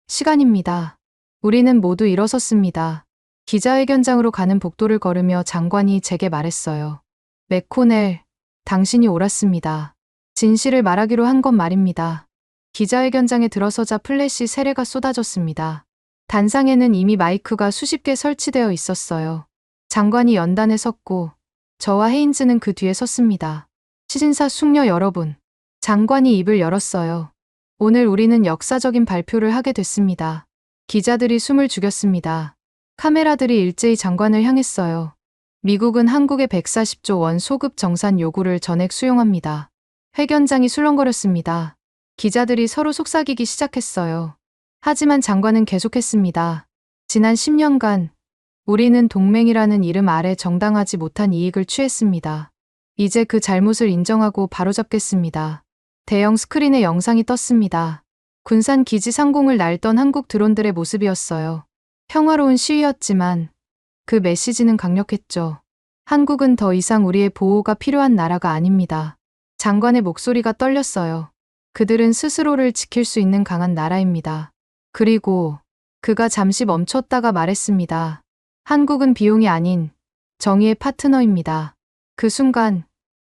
시간입니다. 우리는 모두 일어섰습니다. 기자회견장으로 가는 복도를 걸으며 장관이 제게 말했어요. 맥코넬, 당신이 옳았습니다. 진실을 말하기로 한 건 말입니다. 기자회견장에 들어서자 플래시 세례가 쏟아졌습니다. 단상에는 이미 마이크가 수십 개 설치되어 있었어요. 장관이 연단에 섰고 저와 헤인즈는 그 뒤에 섰습니다. 시진사 숙녀 여러분, 장관이 입을 열었어요. 오늘 우리는 역사적인 발표를 하게 됐습니다. 기자들이 숨을 죽였습니다. 카메라들이 일제히 장관을 향했어요. 미국은 한국의 140조 원 소급 정산 요구를 전액 수용합니다. 회견장이 술렁거렸습니다. 기자들이 서로 속삭이기 시작했어요. 하지만 장관은 계속했습니다. 지난 10년간 우리는 동맹이라는 이름 아래 정당하지 못한 이익을 취했습니다. 이제 그 잘못을 인정하고 바로잡겠습니다. 대형 스크린에 영상이 떴습니다. 군산 기지 상공을 날던 한국 드론들의 모습이었어요. 평화로운 시위였지만 그 메시지는 강력했죠. 한국은 더 이상 우리의 보호가 필요한 나라가 아닙니다. 장관의 목소리가 떨렸어요. 그들은 스스로를 지킬 수 있는 강한 나라입니다. 그리고 그가 잠시 멈췄다가 말했습니다. 한국은 비용이 아닌 정의의 파트너입니다. 그 순간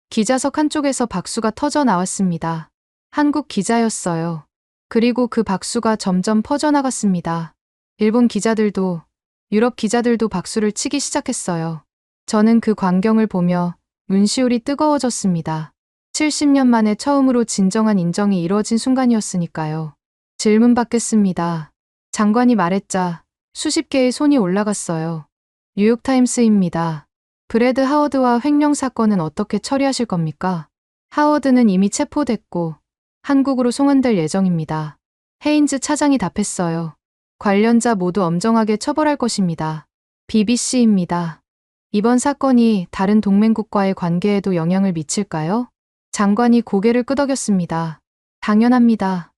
기자석 한쪽에서 박수가 터져 나왔습니다. 한국 기자였어요. 그리고 그 박수가 점점 퍼져나갔습니다. 일본 기자들도 유럽 기자들도 박수를 치기 시작했어요. 저는 그 광경을 보며 눈시울이 뜨거워졌습니다. 70년 만에 처음으로 진정한 인정이 이루어진 순간이었으니까요. 질문 받겠습니다. 장관이 말했자 수십 개의 손이 올라갔어요. 뉴욕타임스입니다. 브래드 하워드와 횡령 사건은 어떻게 처리하실 겁니까? 하워드는 이미 체포됐고 한국으로 송환될 예정입니다. 헤인즈 차장이 답했어요. 관련자 모두 엄정하게 처벌할 것입니다. BBC입니다. 이번 사건이 다른 동맹국과의 관계에도 영향을 미칠까요? 장관이 고개를 끄덕였습니다. 당연합니다.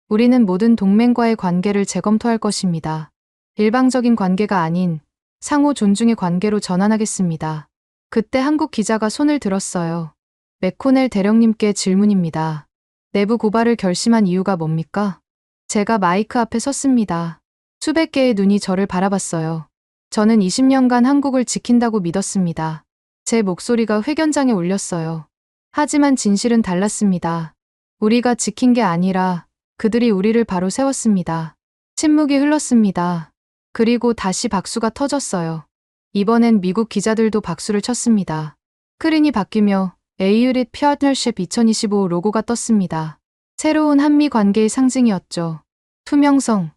우리는 모든 동맹과의 관계를 재검토할 것입니다. 일방적인 관계가 아닌 상호 존중의 관계로 전환하겠습니다. 그때 한국 기자가 손을 들었어요. 맥코넬 대령님께 질문입니다. 내부 고발을 결심한 이유가 뭡니까? 제가 마이크 앞에 섰습니다. 수백 개의 눈이 저를 바라봤어요. 저는 20년간 한국을 지킨다고 믿었습니다. 제 목소리가 회견장에 울렸어요. 하지만 진실은 달랐습니다. 우리가 지킨 게 아니라 그들이 우리를 바로 세웠습니다. 침묵이 흘렀습니다. 그리고 다시 박수가 터졌어요. 이번엔 미국 기자들도 박수를 쳤습니다. 스크린이 바뀌며 AURIT Partnership 2025 로고가 떴습니다. 새로운 한미 관계의 상징이었죠. 투명성,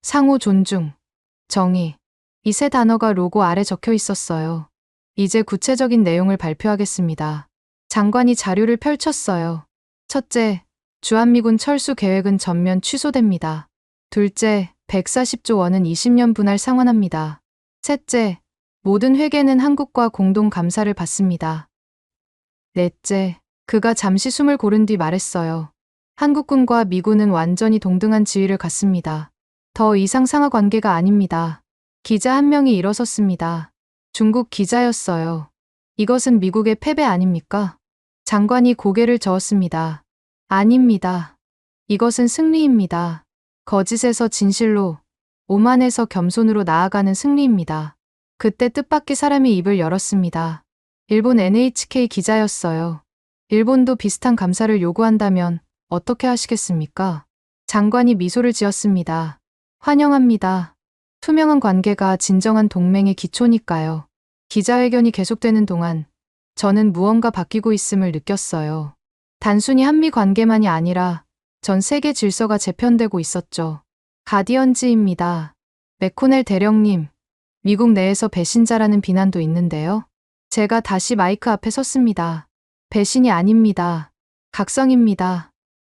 상호 존중, 정의. 이 세 단어가 로고 아래 적혀 있었어요. 이제 구체적인 내용을 발표하겠습니다. 장관이 자료를 펼쳤어요. 첫째, 주한미군 철수 계획은 전면 취소됩니다. 둘째, 140조 원은 20년 분할 상환합니다. 셋째, 모든 회계는 한국과 공동 감사를 받습니다. 넷째, 그가 잠시 숨을 고른 뒤 말했어요. 한국군과 미군은 완전히 동등한 지위를 갖습니다. 더 이상 상하 관계가 아닙니다. 기자 한 명이 일어섰습니다. 중국 기자였어요. 이것은 미국의 패배 아닙니까? 장관이 고개를 저었습니다. 아닙니다. 이것은 승리입니다. 거짓에서 진실로, 오만에서 겸손으로 나아가는 승리입니다. 그때 뜻밖의 사람이 입을 열었습니다. 일본 NHK 기자였어요. 일본도 비슷한 감사를 요구한다면 어떻게 하시겠습니까? 장관이 미소를 지었습니다. 환영합니다. 투명한 관계가 진정한 동맹의 기초니까요. 기자회견이 계속되는 동안 저는 무언가 바뀌고 있음을 느꼈어요. 단순히 한미 관계만이 아니라 전 세계 질서가 재편되고 있었죠. 가디언지입니다. 맥코넬 대령님, 미국 내에서 배신자라는 비난도 있는데요. 제가 다시 마이크 앞에 섰습니다. 배신이 아닙니다. 각성입니다.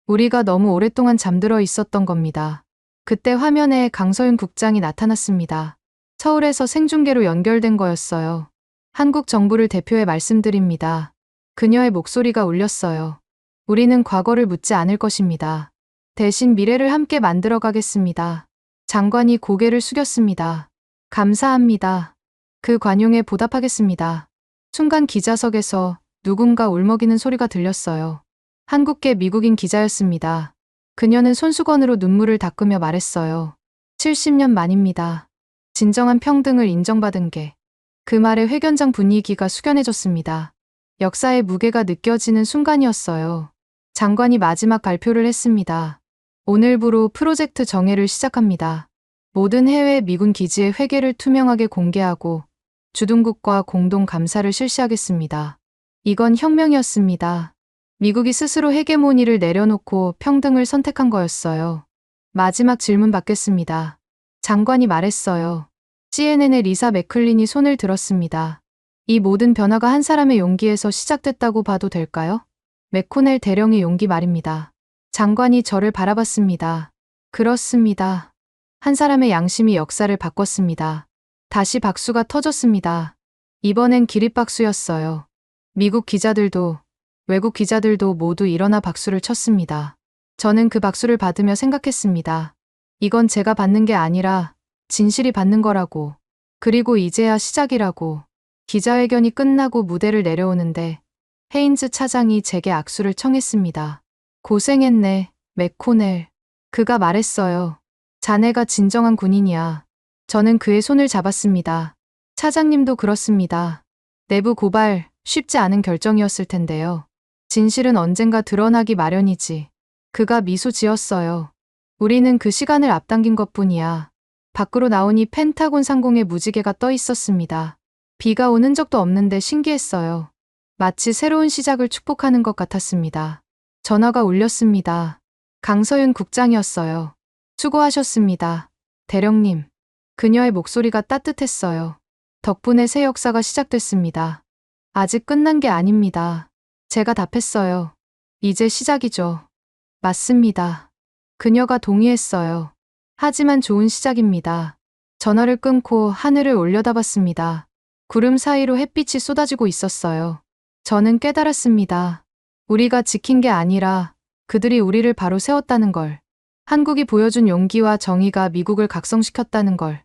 우리가 너무 오랫동안 잠들어 있었던 겁니다. 그때 화면에 강서윤 국장이 나타났습니다. 서울에서 생중계로 연결된 거였어요. 한국 정부를 대표해 말씀드립니다. 그녀의 목소리가 울렸어요. 우리는 과거를 묻지 않을 것입니다. 대신 미래를 함께 만들어 가겠습니다. 장관이 고개를 숙였습니다. 감사합니다. 그 관용에 보답하겠습니다. 순간 기자석에서 누군가 울먹이는 소리가 들렸어요. 한국계 미국인 기자였습니다. 그녀는 손수건으로 눈물을 닦으며 말했어요. 70년 만입니다. 진정한 평등을 인정받은 게. 그 말에 회견장 분위기가 숙연해졌습니다. 역사의 무게가 느껴지는 순간이었어요. 장관이 마지막 발표를 했습니다. 오늘부로 프로젝트 정예를 시작합니다. 모든 해외 미군 기지의 회계를 투명하게 공개하고 주둔국과 공동 감사를 실시하겠습니다. 이건 혁명이었습니다. 미국이 스스로 헤게모니를 내려놓고 평등을 선택한 거였어요. 마지막 질문 받겠습니다. 장관이 말했어요. CNN의 리사 맥클린이 손을 들었습니다. 이 모든 변화가 한 사람의 용기에서 시작됐다고 봐도 될까요? 맥코넬 대령의 용기 말입니다. 장관이 저를 바라봤습니다. 그렇습니다. 한 사람의 양심이 역사를 바꿨습니다. 다시 박수가 터졌습니다. 이번엔 기립박수였어요. 미국 기자들도, 외국 기자들도 모두 일어나 박수를 쳤습니다. 저는 그 박수를 받으며 생각했습니다. 이건 제가 받는 게 아니라 진실이 받는 거라고. 그리고 이제야 시작이라고. 기자회견이 끝나고 무대를 내려오는데 헤인즈 차장이 제게 악수를 청했습니다. 고생했네, 맥코넬. 그가 말했어요. 자네가 진정한 군인이야. 저는 그의 손을 잡았습니다. 차장님도 그렇습니다. 내부 고발, 쉽지 않은 결정이었을 텐데요. 진실은 언젠가 드러나기 마련이지. 그가 미소 지었어요. 우리는 그 시간을 앞당긴 것뿐이야. 밖으로 나오니 펜타곤 상공에 무지개가 떠 있었습니다. 비가 오는 적도 없는데 신기했어요. 마치 새로운 시작을 축복하는 것 같았습니다. 전화가 울렸습니다. 강서윤 국장이었어요. 수고하셨습니다. 대령님. 그녀의 목소리가 따뜻했어요. 덕분에 새 역사가 시작됐습니다. 아직 끝난 게 아닙니다. 제가 답했어요. 이제 시작이죠. 맞습니다. 그녀가 동의했어요. 하지만 좋은 시작입니다. 전화를 끊고 하늘을 올려다봤습니다. 구름 사이로 햇빛이 쏟아지고 있었어요. 저는 깨달았습니다. 우리가 지킨 게 아니라 그들이 우리를 바로 세웠다는 걸. 한국이 보여준 용기와 정의가 미국을 각성시켰다는 걸.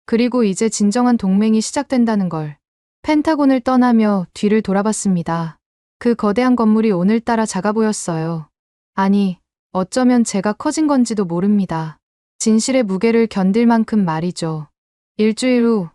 그리고 이제 진정한 동맹이 시작된다는 걸. 펜타곤을 떠나며 뒤를 돌아봤습니다. 그 거대한 건물이 오늘따라 작아 보였어요. 아니, 어쩌면 제가 커진 건지도 모릅니다. 진실의 무게를 견딜 만큼 말이죠. 일주일 후,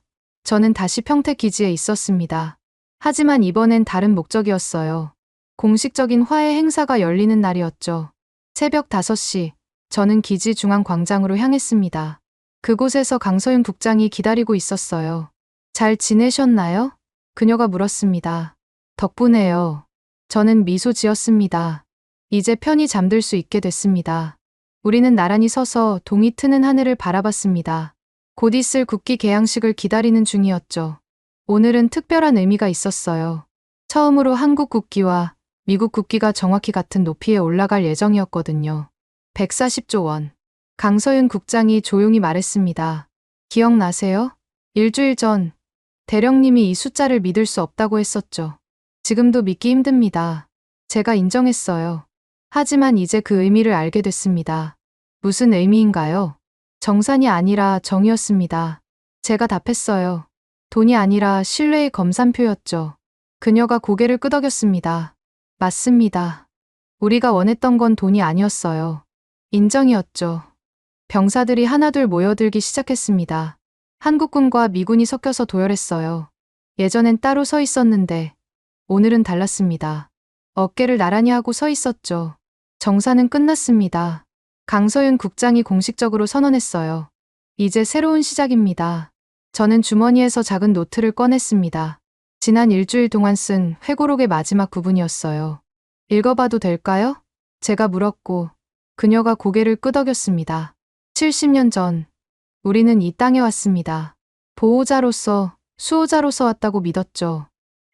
저는 다시 평택 기지에 있었습니다. 하지만 이번엔 다른 목적이었어요. 공식적인 화해 행사가 열리는 날이었죠. 새벽 5시, 저는 기지 중앙 광장으로 향했습니다. 그곳에서 강서윤 국장이 기다리고 있었어요. 잘 지내셨나요? 그녀가 물었습니다. 덕분에요. 저는 미소 지었습니다. 이제 편히 잠들 수 있게 됐습니다. 우리는 나란히 서서 동이 트는 하늘을 바라봤습니다. 곧 있을 국기 개양식을 기다리는 중이었죠. 오늘은 특별한 의미가 있었어요. 처음으로 한국 국기와 미국 국기가 정확히 같은 높이에 올라갈 예정이었거든요. 140조 원. 강서윤 국장이 조용히 말했습니다. 기억나세요? 일주일 전 대령님이 이 숫자를 믿을 수 없다고 했었죠. 지금도 믿기 힘듭니다. 제가 인정했어요. 하지만 이제 그 의미를 알게 됐습니다. 무슨 의미인가요? 정산이 아니라 정이었습니다. 제가 답했어요. 돈이 아니라 신뢰의 검산표였죠. 그녀가 고개를 끄덕였습니다. 맞습니다. 우리가 원했던 건 돈이 아니었어요. 인정이었죠. 병사들이 하나둘 모여들기 시작했습니다. 한국군과 미군이 섞여서 도열했어요. 예전엔 따로 서 있었는데 오늘은 달랐습니다. 어깨를 나란히 하고 서 있었죠. 정산은 끝났습니다. 강서윤 국장이 공식적으로 선언했어요. 이제 새로운 시작입니다. 저는 주머니에서 작은 노트를 꺼냈습니다. 지난 일주일 동안 쓴 회고록의 마지막 부분이었어요. 읽어봐도 될까요? 제가 물었고 그녀가 고개를 끄덕였습니다. 70년 전 우리는 이 땅에 왔습니다. 보호자로서, 수호자로서 왔다고 믿었죠.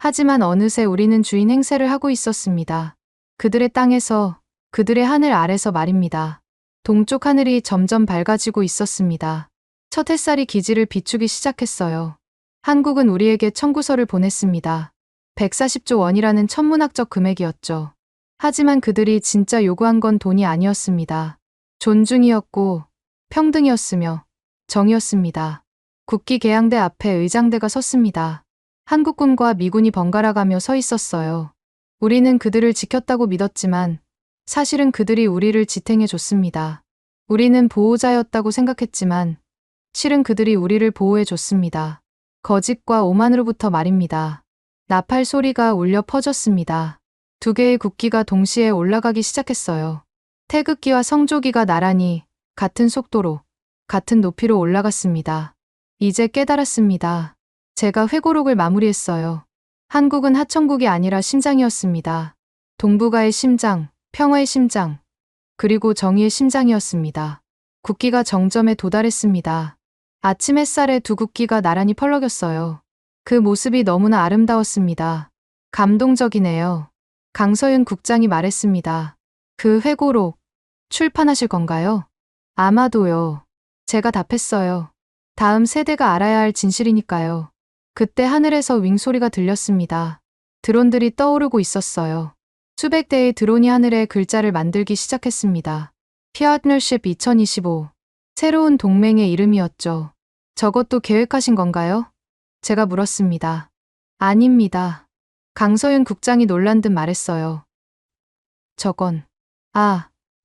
하지만 어느새 우리는 주인 행세를 하고 있었습니다. 그들의 땅에서, 그들의 하늘 아래서 말입니다. 동쪽 하늘이 점점 밝아지고 있었습니다. 첫 햇살이 기지를 비추기 시작했어요. 한국은 우리에게 청구서를 보냈습니다. 140조 원이라는 천문학적 금액이었죠. 하지만 그들이 진짜 요구한 건 돈이 아니었습니다. 존중이었고 평등이었으며 정이었습니다. 국기 개양대 앞에 의장대가 섰습니다. 한국군과 미군이 번갈아가며 서 있었어요. 우리는 그들을 지켰다고 믿었지만 사실은 그들이 우리를 지탱해 줬습니다. 우리는 보호자였다고 생각했지만 실은 그들이 우리를 보호해 줬습니다. 거짓과 오만으로부터 말입니다. 나팔 소리가 울려 퍼졌습니다. 두 개의 국기가 동시에 올라가기 시작했어요. 태극기와 성조기가 나란히 같은 속도로, 같은 높이로 올라갔습니다. 이제 깨달았습니다. 제가 회고록을 마무리했어요. 한국은 하천국이 아니라 심장이었습니다. 동북아의 심장, 평화의 심장, 그리고 정의의 심장이었습니다. 국기가 정점에 도달했습니다. 아침 햇살에 두 국기가 나란히 펄럭였어요. 그 모습이 너무나 아름다웠습니다. 감동적이네요. 강서윤 국장이 말했습니다. 그 회고록 출판하실 건가요? 아마도요. 제가 답했어요. 다음 세대가 알아야 할 진실이니까요. 그때 하늘에서 윙소리가 들렸습니다. 드론들이 떠오르고 있었어요. 수백 대의 드론이 하늘에 글자를 만들기 시작했습니다. Partnership 2025. 새로운 동맹의 이름이었죠. 저것도 계획하신 건가요? 제가 물었습니다. 아닙니다. 강서윤 국장이 놀란 듯 말했어요. 저건,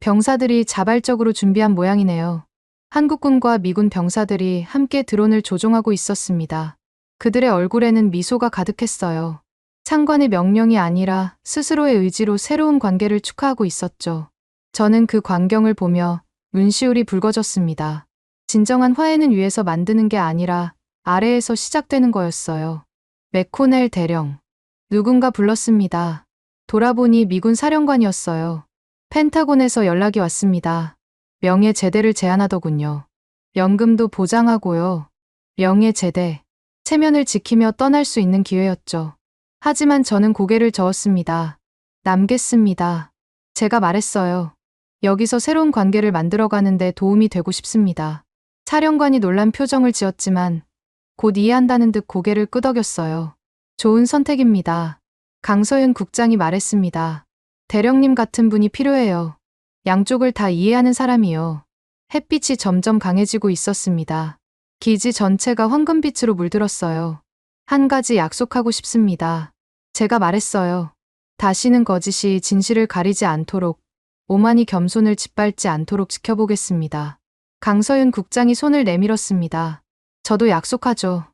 병사들이 자발적으로 준비한 모양이네요. 한국군과 미군 병사들이 함께 드론을 조종하고 있었습니다. 그들의 얼굴에는 미소가 가득했어요. 상관의 명령이 아니라 스스로의 의지로 새로운 관계를 축하하고 있었죠. 저는 그 광경을 보며 눈시울이 붉어졌습니다. 진정한 화해는 위에서 만드는 게 아니라 아래에서 시작되는 거였어요. 맥코넬 대령. 누군가 불렀습니다. 돌아보니 미군 사령관이었어요. 펜타곤에서 연락이 왔습니다. 명예 제대를 제안하더군요. 연금도 보장하고요. 명예 제대. 체면을 지키며 떠날 수 있는 기회였죠. 하지만 저는 고개를 저었습니다. 남겠습니다. 제가 말했어요. 여기서 새로운 관계를 만들어가는데 도움이 되고 싶습니다. 사령관이 놀란 표정을 지었지만 곧 이해한다는 듯 고개를 끄덕였어요. 좋은 선택입니다. 강서윤 국장이 말했습니다. 대령님 같은 분이 필요해요. 양쪽을 다 이해하는 사람이요. 햇빛이 점점 강해지고 있었습니다. 기지 전체가 황금빛으로 물들었어요. 한 가지 약속하고 싶습니다. 제가 말했어요. 다시는 거짓이 진실을 가리지 않도록, 오만이 겸손을 짓밟지 않도록 지켜보겠습니다. 강서윤 국장이 손을 내밀었습니다. 저도 약속하죠.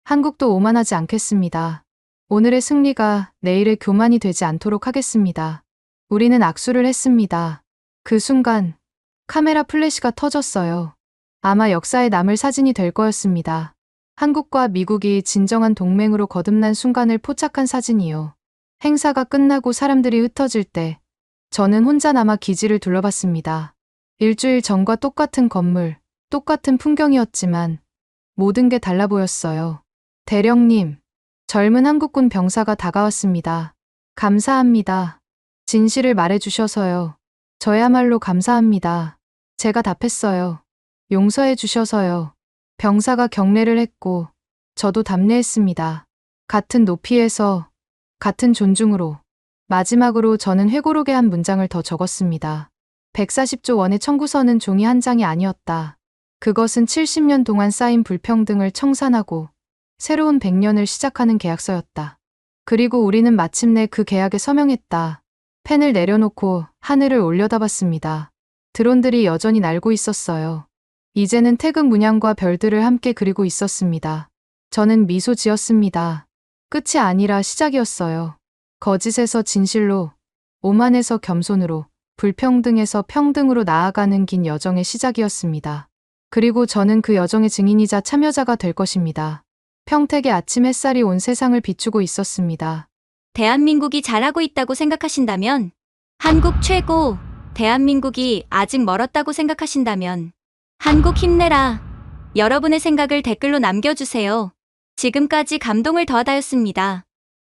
한국도 오만하지 않겠습니다. 오늘의 승리가 내일의 교만이 되지 않도록 하겠습니다. 우리는 악수를 했습니다. 그 순간 카메라 플래시가 터졌어요. 아마 역사에 남을 사진이 될 거였습니다. 한국과 미국이 진정한 동맹으로 거듭난 순간을 포착한 사진이요. 행사가 끝나고 사람들이 흩어질 때 저는 혼자 남아 기지를 둘러봤습니다. 일주일 전과 똑같은 건물, 똑같은 풍경이었지만 모든 게 달라 보였어요. 대령님, 젊은 한국군 병사가 다가왔습니다. 감사합니다. 진실을 말해주셔서요. 저야말로 감사합니다. 제가 답했어요. 용서해 주셔서요. 병사가 경례를 했고 저도 답례했습니다. 같은 높이에서, 같은 존중으로, 마지막으로 저는 회고록에 한 문장을 더 적었습니다. 140조 원의 청구서는 종이 한 장이 아니었다. 그것은 70년 동안 쌓인 불평등을 청산하고 새로운 100년을 시작하는 계약서였다. 그리고 우리는 마침내 그 계약에 서명했다. 펜을 내려놓고 하늘을 올려다봤습니다. 드론들이 여전히 날고 있었어요. 이제는 태극 문양과 별들을 함께 그리고 있었습니다. 저는 미소 지었습니다. 끝이 아니라 시작이었어요. 거짓에서 진실로, 오만에서 겸손으로, 불평등에서 평등으로 나아가는 긴 여정의 시작이었습니다. 그리고 저는 그 여정의 증인이자 참여자가 될 것입니다. 평택의 아침 햇살이 온 세상을 비추고 있었습니다. 대한민국이 잘하고 있다고 생각하신다면, 한국 최고, 대한민국이 아직 멀었다고 생각하신다면, 한국 힘내라. 여러분의 생각을 댓글로 남겨주세요. 지금까지 감동을 더하다였습니다.